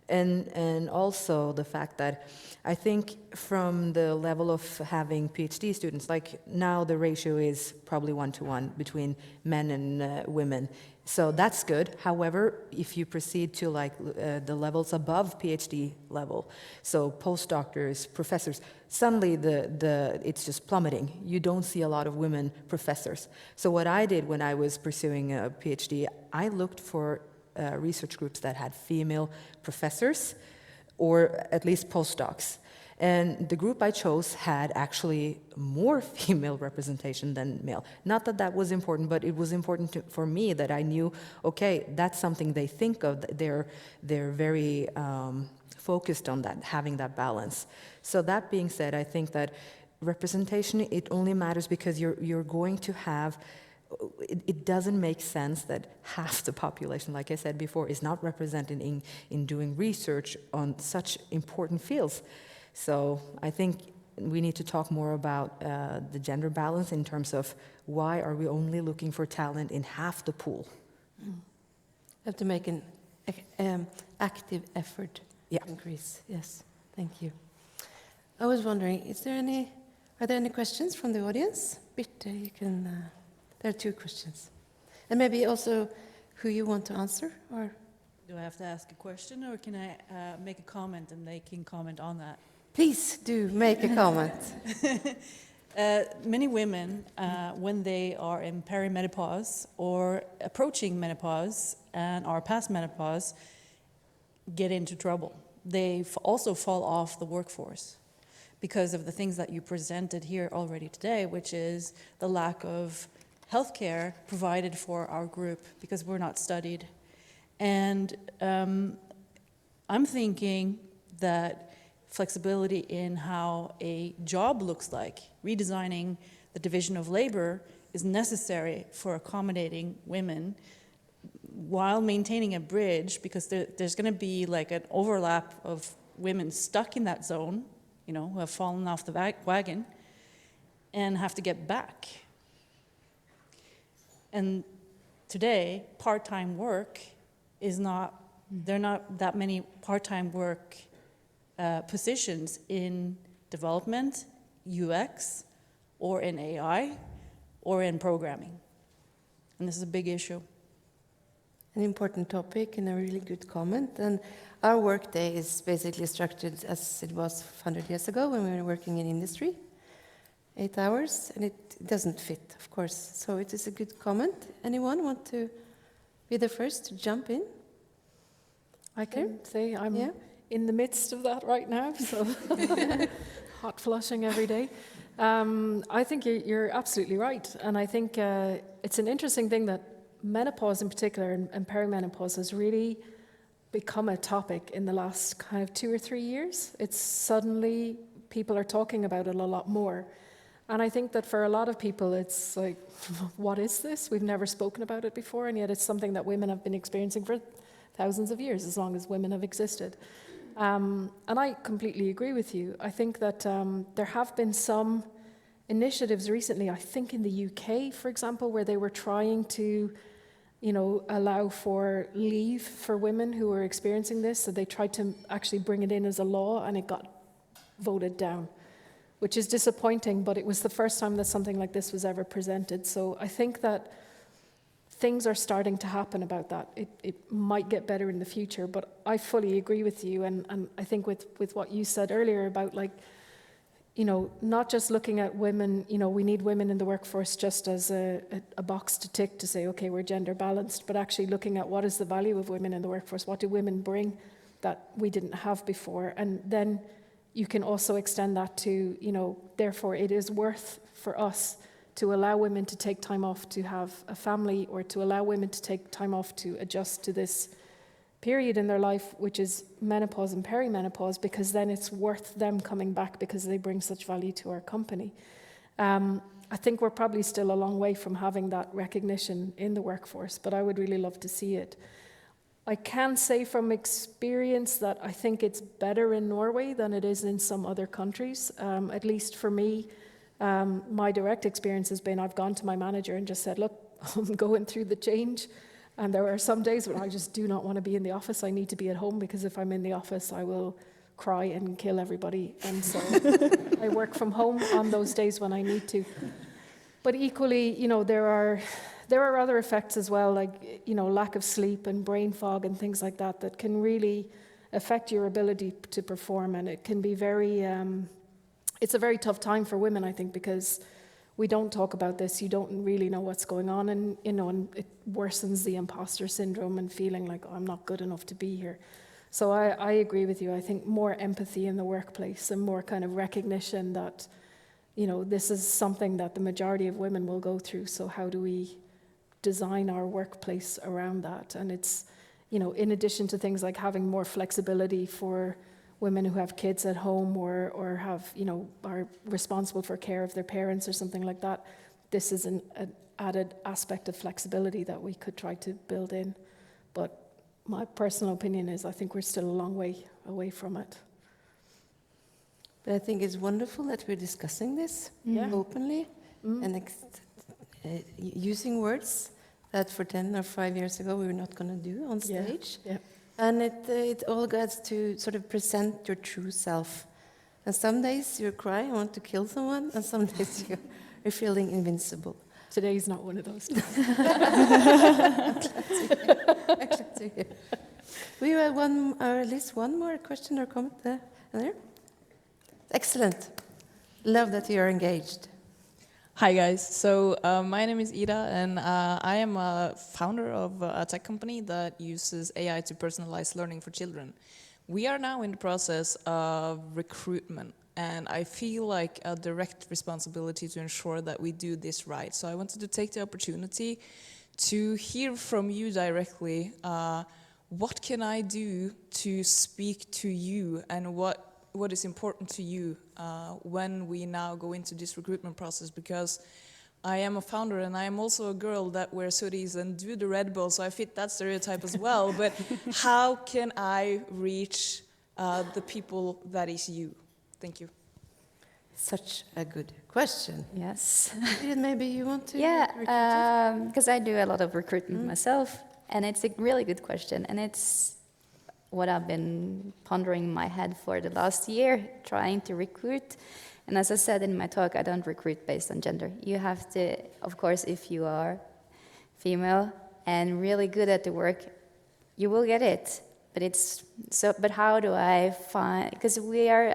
And also the fact that I think from the level of having PhD students, like now the ratio is probably 1-to-1 between men and women. So that's good. However, if you proceed to like the levels above PhD level, so postdoctors, professors, suddenly it's just plummeting. You don't see a lot of women professors. So what I did when I was pursuing a PhD, I looked for research groups that had female professors or at least postdocs. And the group I chose had actually more female representation than male. Not that that was important, but it was important for me that I knew, okay, that's something they think of. They're very focused on that, having that balance. So that being said, I think that representation, it only matters because you're going to have. It doesn't make sense that half the population, like I said before, is not represented in doing research on such important fields. So I think we need to talk more about the gender balance in terms of why are we only looking for talent in half the pool? Have to make an active effort to increase. Yes, thank you. I was wondering, are there any questions from the audience? Birte, you can. There are 2 questions, and maybe also who you want to answer, or. Do I have to ask a question, or can I make a comment and they can comment on that? Please do make a comment. Many women, when they are in perimenopause or approaching menopause and are past menopause, get into trouble. They also fall off the workforce because of the things that you presented here already today, which is the lack of healthcare provided for our group because we're not studied. And I'm thinking that flexibility in how a job looks like, redesigning the division of labor, is necessary for accommodating women while maintaining a bridge, because there's going to be like an overlap of women stuck in that zone, you know, who have fallen off the wagon and have to get back. And today, part-time work is not, there are not that many part-time work positions in development, UX, or in AI, or in programming. And this is a big issue. an important topic and a really good comment. And our work day is basically structured as it was 100 years ago when we were working in industry, 8 hours, and it doesn't fit, of course. So it is a good comment. Anyone want to be the first to jump in? I can say I'm Yeah. in the midst of that right now, so hot flushing every day. I think you're absolutely right, and I think it's an interesting thing that menopause in particular and perimenopause has really become a topic in the last kind of 2 or 3 years. It's suddenly people are talking about it a lot more. And I think that for a lot of people, it's like, what is this? We've never spoken about it before, and yet it's something that women have been experiencing for thousands of years, as long as women have existed. And I completely agree with you. I think that there have been some initiatives recently, I think in the UK, for example, where they were trying to, allow for leave for women who were experiencing this. So they tried to actually bring it in as a law, and it got voted down, which is disappointing, but it was the first time that something like this was ever presented. So I think that things are starting to happen about that. It might get better in the future, but I fully agree with you. And I think with what you said earlier about not just looking at women, we need women in the workforce just as a box to tick to say, okay, we're gender balanced, but actually looking at what is the value of women in the workforce, what do women bring that we didn't have before, and then you can also extend that to, therefore it is worth for us to allow women to take time off to have a family, or to allow women to take time off to adjust to this period in their life, which is menopause and perimenopause, because then it's worth them coming back because they bring such value to our company. I think we're probably still a long way from having that recognition in the workforce, but I would really love to see it. I can say from experience that I think it's better in Norway than it is in some other countries. At least for me, my direct experience has been I've gone to my manager and just said, look, I'm going through the change. And there are some days when I just do not want to be in the office. I need to be at home, because if I'm in the office, I will cry and kill everybody. And so I work from home on those days when I need to. But equally, there are other effects as well, like, lack of sleep and brain fog and things like that can really affect your ability to perform. And it can be it's a very tough time for women, I think, because we don't talk about this. You don't really know what's going on, and and it worsens the imposter syndrome and feeling like, oh, I'm not good enough to be here. So I agree with you. I think more empathy in the workplace and more kind of recognition that, this is something that the majority of women will go through. So how do we design our workplace around that? And it's, in addition to things like having more flexibility for women who have kids at home or have, are responsible for care of their parents or something like that, this is an added aspect of flexibility that we could try to build in. But my personal opinion is I think we're still a long way away from it. But I think it's wonderful that we're discussing this openly and using words that for 10 or 5 years ago we were not going to do on stage. Yeah. And it all gets to sort of present your true self. And some days you cry and want to kill someone, and some days you're feeling invincible. Today's not one of those days. I'm glad to hear. We have at least one more question or comment there. Excellent. Love that you're engaged. Hi guys, so my name is Ida, and I am a founder of a tech company that uses AI to personalize learning for children. We are now in the process of recruitment, and I feel like a direct responsibility to ensure that we do this right. So I wanted to take the opportunity to hear from you directly, what can I do to speak to you, and what is important to you when we now go into this recruitment process, because I am a founder and I am also a girl that wears hoodies and do the Red Bull, so I fit that stereotype as well. But how can I reach the people that is you? Thank you. Such a good question. Yes. Maybe you want to? Yeah, because I do a lot of recruitment myself, and it's a really good question, and it's what I've been pondering in my head for the last year, trying to recruit. And as I said in my talk, I don't recruit based on gender. You have to, of course, if you are female and really good at the work, you will get it. But it's so. But how do I find? Because we are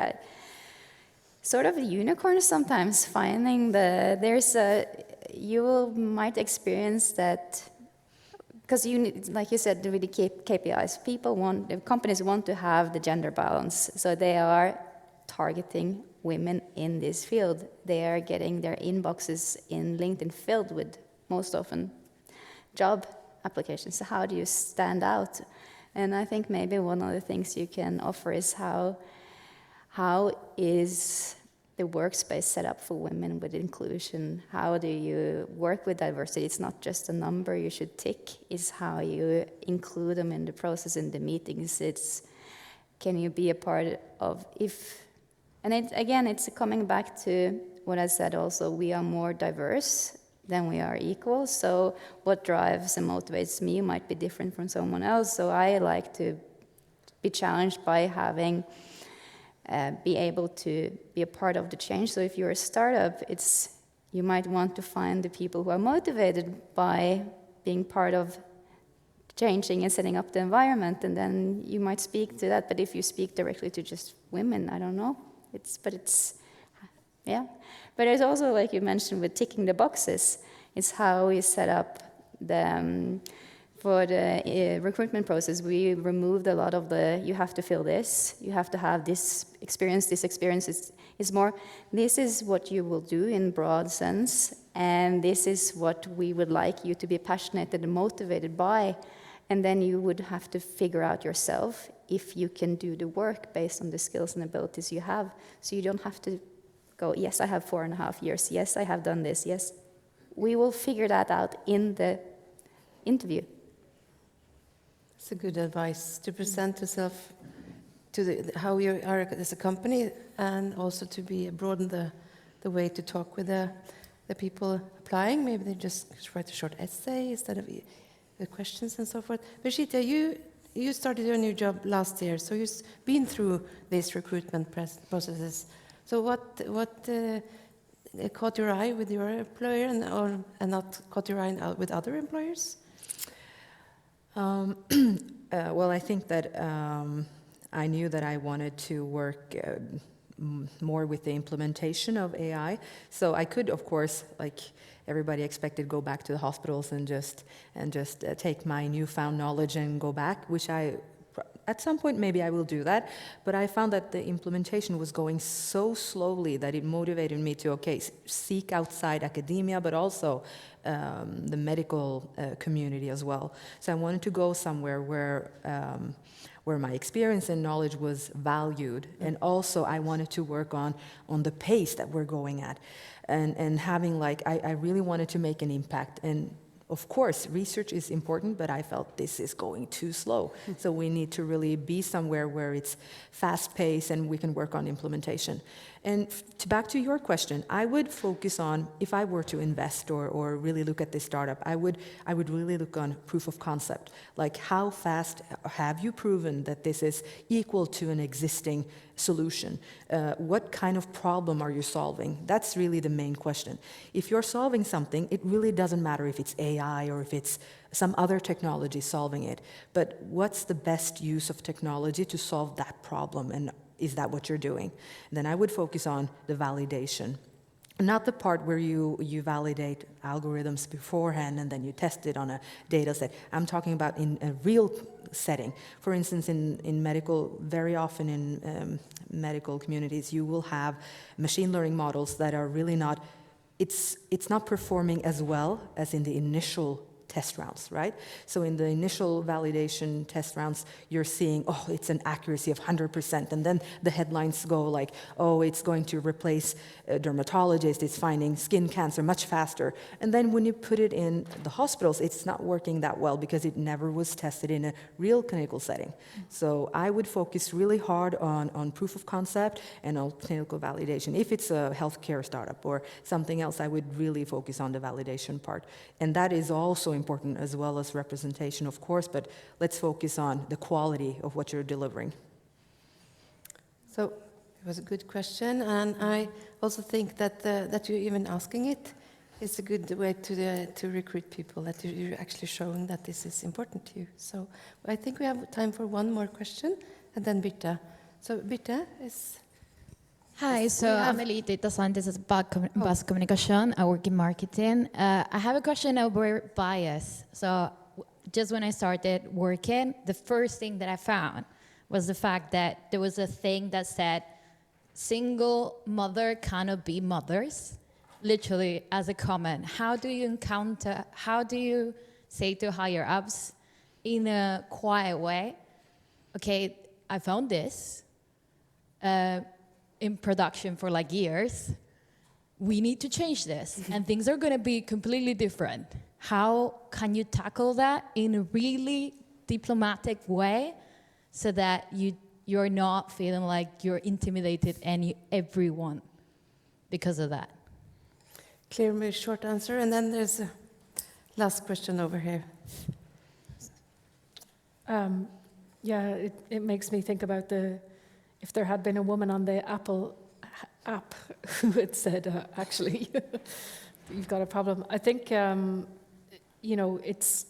sort of a unicorn sometimes. Finding might experience that. Because like you said, with the KPIs, companies want to have the gender balance, so they are targeting women in this field. They are getting their inboxes in LinkedIn filled with, most often, job applications. So how do you stand out? And I think maybe one of the things you can offer is how is the workspace set up for women with inclusion? How do you work with diversity? It's not just a number you should tick, it's how you include them in the process, in the meetings. It's, can you be a part of, it's coming back to what I said also, we are more diverse than we are equal. So what drives and motivates me might be different from someone else. So I like to be challenged by having be able to be a part of the change. So if you're a startup, you might want to find the people who are motivated by being part of changing and setting up the environment, and then you might speak to that. But if you speak directly to just women, I don't know. Yeah. But there's also, like you mentioned, with ticking the boxes, it's how we set up for the recruitment process. We removed a lot of you have to fill this, you have to have this experience is more, this is what you will do in broad sense, and this is what we would like you to be passionate and motivated by, and then you would have to figure out yourself if you can do the work based on the skills and abilities you have. So you don't have to go, yes, I have 4.5 years, yes, I have done this, yes. We will figure that out in the interview. It's a good advice to present yourself to how you are as a company, and also to broaden the way to talk with the people applying. Maybe they just write a short essay instead of the questions and so forth. But Ishita, you started your new job last year, so you've been through these recruitment processes. So what caught your eye with your employer and not caught your eye with other employers? Well, I think that I knew that I wanted to work more with the implementation of AI. So I could, of course, like everybody expected, go back to the hospitals and just take my newfound knowledge and go back, which at some point maybe I will do that. But I found that the implementation was going so slowly that it motivated me to, seek outside academia, but also the medical community as well. So I wanted to go somewhere where my experience and knowledge was valued, and also I wanted to work on the pace that we're going at, and having I really wanted to make an impact. And of course, research is important, but I felt this is going too slow. So we need to really be somewhere where it's fast-paced and we can work on implementation. And back to your question, I would focus on, if I were to invest or really look at this startup, I would really look on proof of concept. Like, how fast have you proven that this is equal to an existing solution? What kind of problem are you solving? That's really the main question. If you're solving something, it really doesn't matter if it's AI or if it's some other technology solving it. But what's the best use of technology to solve that problem? And is that what you're doing? Then I would focus on the validation. Not the part where you validate algorithms beforehand and then you test it on a data set. I'm talking about in a real setting. For instance, in medical, very often in medical communities, you will have machine learning models that are really not, it's not performing as well as in the initial test rounds, right? So in the initial validation test rounds, you're seeing, it's an accuracy of 100%, and then the headlines go like, it's going to replace dermatologists, it's finding skin cancer much faster. And then when you put it in the hospitals, it's not working that well because it never was tested in a real clinical setting. So I would focus really hard on proof of concept and on clinical validation. If it's a healthcare startup or something else, I would really focus on the validation part. And that is also important, as well as representation, of course, but let's focus on the quality of what you're delivering. So it was a good question, and I also think that that you're even asking it it's a good way to recruit people, that you're actually showing that this is important to you. So I think we have time for one more question, and then Birte. So Birte is... Hi, so I'm Elite Data Scientist at Bus Communication. I work in marketing. I have a question about bias. So just when I started working, the first thing that I found was the fact that there was a thing that said, single mother cannot be mothers, literally as a comment. How do you say to higher ups in a quiet way, okay, I found this in production for like years, we need to change this, and things are gonna be completely different. How can you tackle that in a really diplomatic way so that you're not feeling like you're intimidated everyone because of that? Clear, short answer, and then there's a last question over here. Yeah, it makes me think about if there had been a woman on the Apple app who had said, actually, you've got a problem. I think, it's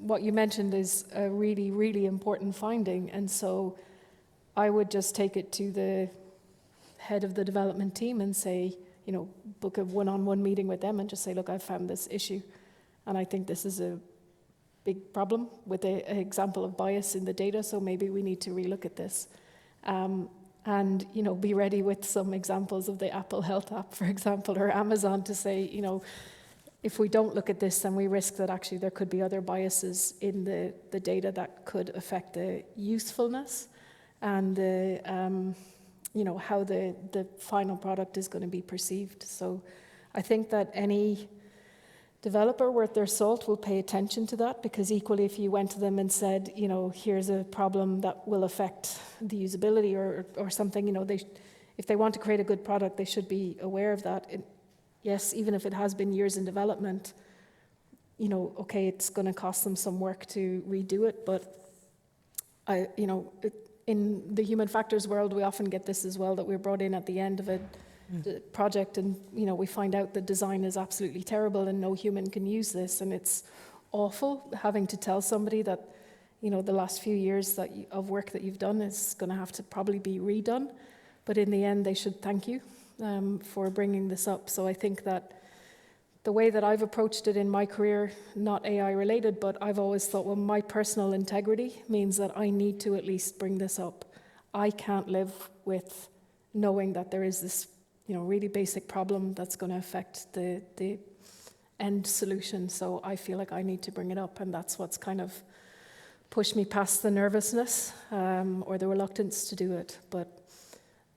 what you mentioned is a really, really important finding, and so I would just take it to the head of the development team and say, book a one-on-one meeting with them and just say, look, I've found this issue, and I think this is a big problem with an example of bias in the data, so maybe we need to relook at this. And be ready with some examples of the Apple Health app, for example, or Amazon, to say, if we don't look at this, then we risk that actually there could be other biases in the data that could affect the usefulness and how the final product is going to be perceived. So I think that any developer worth their salt will pay attention to that, because equally if you went to them and said, here's a problem that will affect the usability or something, if they want to create a good product, they should be aware of that. Yes, even if it has been years in development, okay, it's going to cost them some work to redo it, but in the human factors world, we often get this as well, that we're brought in at the end of a project and we find out the design is absolutely terrible and no human can use this, and it's awful having to tell somebody that the last few years of work that you've done is going to have to probably be redone, but in the end they should thank you for bringing this up. So I think that the way that I've approached it in my career, not AI related, but I've always thought, well, my personal integrity means that I need to at least bring this up. I can't live with knowing that there is this really basic problem that's going to affect the end solution. So I feel like I need to bring it up, and that's what's kind of pushed me past the nervousness or the reluctance to do it. But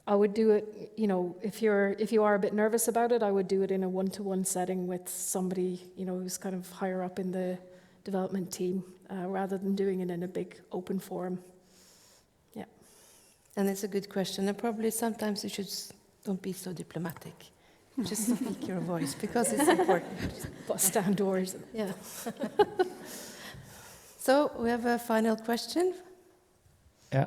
I would do it, if you are a bit nervous about it, I would do it in a one-to-one setting with somebody, who's kind of higher up in the development team, rather than doing it in a big open forum. Yeah. And it's a good question, and probably sometimes you should don't be so diplomatic. Just speak your voice, because it's important. Bust down doors. Yeah. So we have a final question. Yeah,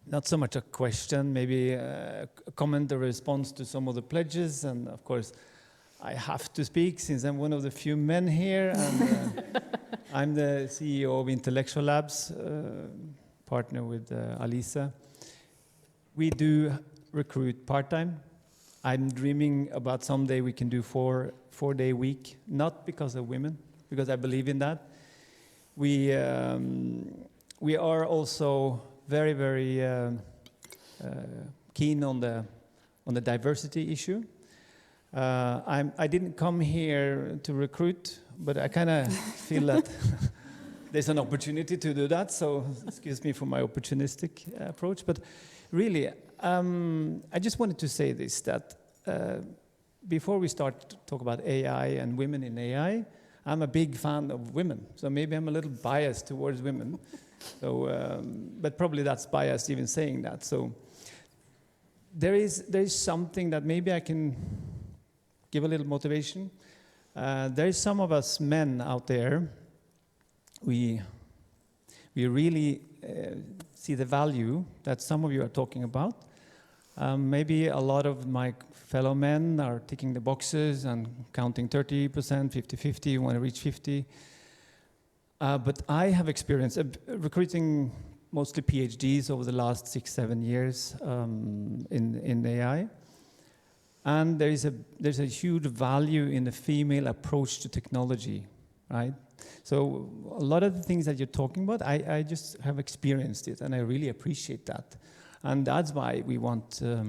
not so much a question, maybe a comment or response to some of the pledges. And of course, I have to speak since I'm one of the few men here. And I'm the CEO of Intellectual Labs, partner with Alise. We do recruit part-time. I'm dreaming about someday we can do four-day week, not because of women, because I believe in that. We are also very, very keen on the diversity issue. I didn't come here to recruit, but I kind of feel that there's an opportunity to do that. So excuse me for my opportunistic approach, but really, I just wanted to say this, that before we start to talk about AI and women in AI, I'm a big fan of women, so maybe I'm a little biased towards women. So, but probably that's biased even saying that. So there is something that maybe I can give a little motivation. There is some of us men out there, we really see the value that some of you are talking about. Maybe a lot of my fellow men are ticking the boxes and counting 30%, 50-50, want to reach 50. But I have experience recruiting mostly PhDs over the last 6-7 years in AI. And there's a huge value in the female approach to technology, right? So a lot of the things that you're talking about, I just have experienced it, and I really appreciate that. And that's why we want, so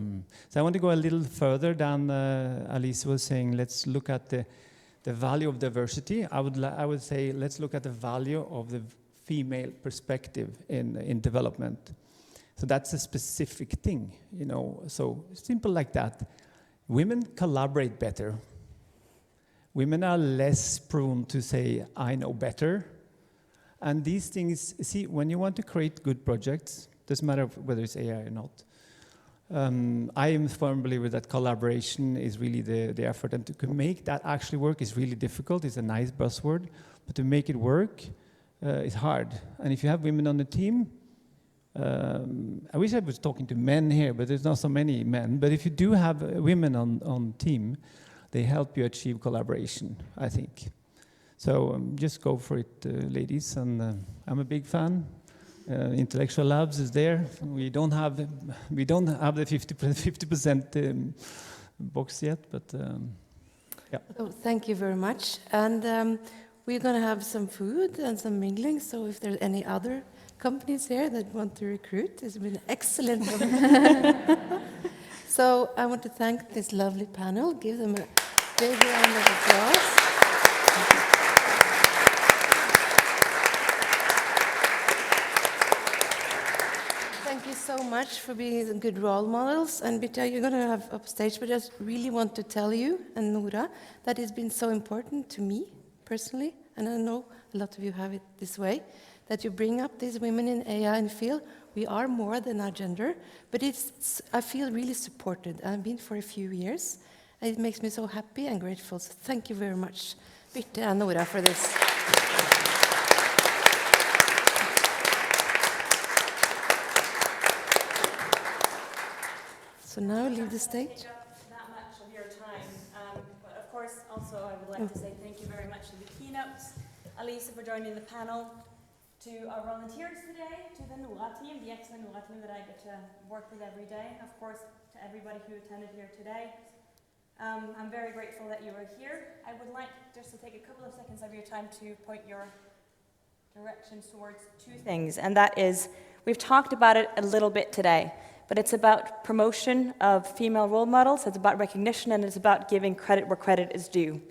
I want to go a little further than Alise was saying, let's look at the value of diversity. I would say, let's look at the value of the female perspective in development. So that's a specific thing, you know, so simple like that. Women collaborate better. Women are less prone to say, I know better. And these things, see, when you want to create good projects, doesn't matter whether it's AI or not. I am a firm believer that collaboration is really the effort, and to make that actually work is really difficult. It's a nice buzzword, but to make it work is hard. And if you have women on the team, I wish I was talking to men here, but there's not so many men. But if you do have women on team, they help you achieve collaboration, I think. So just go for it, ladies. And I'm a big fan. Intellectual Labs is there. We don't have the 50% box yet, but yeah. Oh, thank you very much. And we're going to have some food and some mingling. So if there's any other companies here that want to recruit, it's been excellent. So I want to thank this lovely panel. Give them a big round of applause. Thank you so much for being good role models. And Birte, you're going to have upstage, but I just really want to tell you, and Nora, that it's been so important to me personally, and I know a lot of you have it this way, that you bring up these women in AI and feel we are more than our gender, but I feel really supported. I've been for a few years, and it makes me so happy and grateful. So thank you very much, Birte and Nora, for this. So now leave the stage. Take up that much of your time, but of course also I would like to say thank you very much to the keynotes, Alise for joining the panel, to our volunteers today, to the NORA team, the excellent NORA team that I get to work with every day, of course to everybody who attended here today. I'm very grateful that you were here. I would like just to take a couple of seconds of your time to point your directions towards two things, and that is, we've talked about it a little bit today, but it's about promotion of female role models, it's about recognition, and it's about giving credit where credit is due.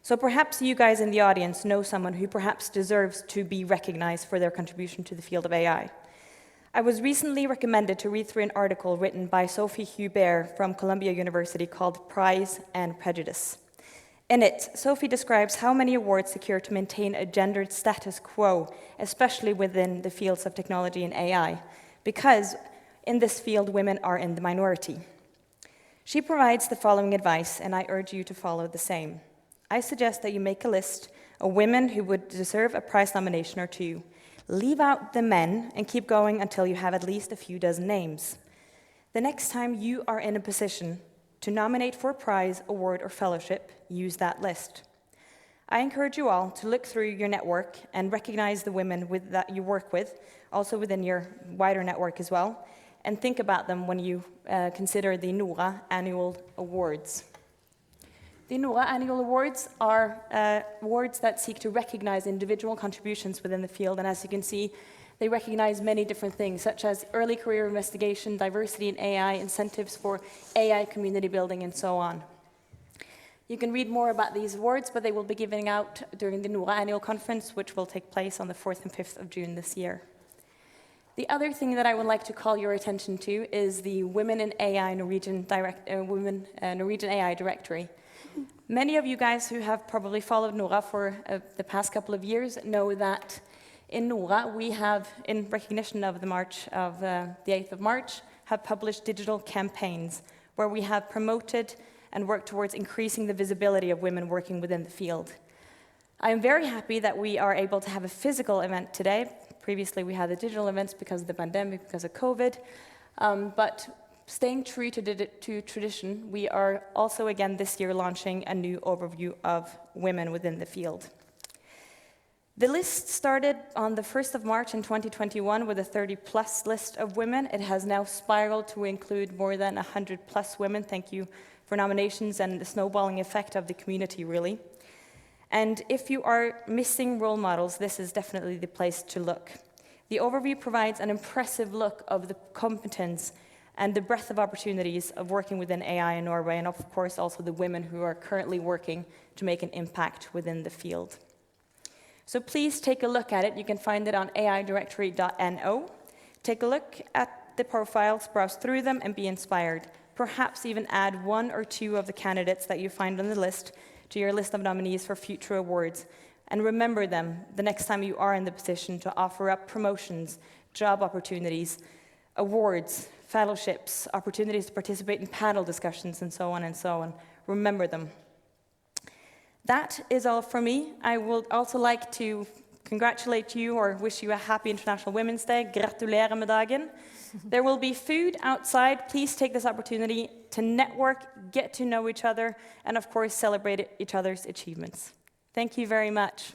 So perhaps you guys in the audience know someone who perhaps deserves to be recognized for their contribution to the field of AI. I was recently recommended to read through an article written by Sophie Hubert from Columbia University called Prize and Prejudice. In it, Sophie describes how many awards secure to maintain a gendered status quo, especially within the fields of technology and AI, because in this field, women are in the minority. She provides the following advice, and I urge you to follow the same. I suggest that you make a list of women who would deserve a prize nomination or two. Leave out the men and keep going until you have at least a few dozen names. The next time you are in a position to nominate for a prize, award, or fellowship, use that list. I encourage you all to look through your network and recognize the women that you work with, also within your wider network as well, and think about them when you consider the NORA Annual Awards. The NORA Annual Awards are awards that seek to recognize individual contributions within the field, and as you can see, they recognize many different things, such as early career investigation, diversity in AI, incentives for AI community building, and so on. You can read more about these awards, but they will be given out during the NORA Annual Conference, which will take place on the 4th and 5th of June this year. The other thing that I would like to call your attention to is the Women in AI Norwegian AI Directory. Many of you guys who have probably followed NORA for the past couple of years know that in NORA we have, in recognition of the March of the 8th of March, have published digital campaigns where we have promoted and worked towards increasing the visibility of women working within the field. I am very happy that we are able to have a physical event today. Previously we had the digital events because of the pandemic, because of COVID, but staying true to tradition, we are also again this year launching a new overview of women within the field. The list started on the 1st of March in 2021 with a 30-plus list of women. It has now spiraled to include more than 100-plus women. Thank you for nominations and the snowballing effect of the community, really. And if you are missing role models, this is definitely the place to look. The overview provides an impressive look of the competence and the breadth of opportunities of working within AI in Norway, and of course also the women who are currently working to make an impact within the field. So please take a look at it. You can find it on aidirectory.no. Take a look at the profiles, browse through them, and be inspired. Perhaps even add 1 or 2 of the candidates that you find on the list to your list of nominees for future awards. And remember them the next time you are in the position to offer up promotions, job opportunities, awards, fellowships, opportunities to participate in panel discussions, and so on and so on. Remember them. That is all from me. I would also like to congratulate you or wish you a happy International Women's Day. Gratulerer med dagen. There will be food outside. Please take this opportunity to network, get to know each other, and of course celebrate each other's achievements. Thank you very much.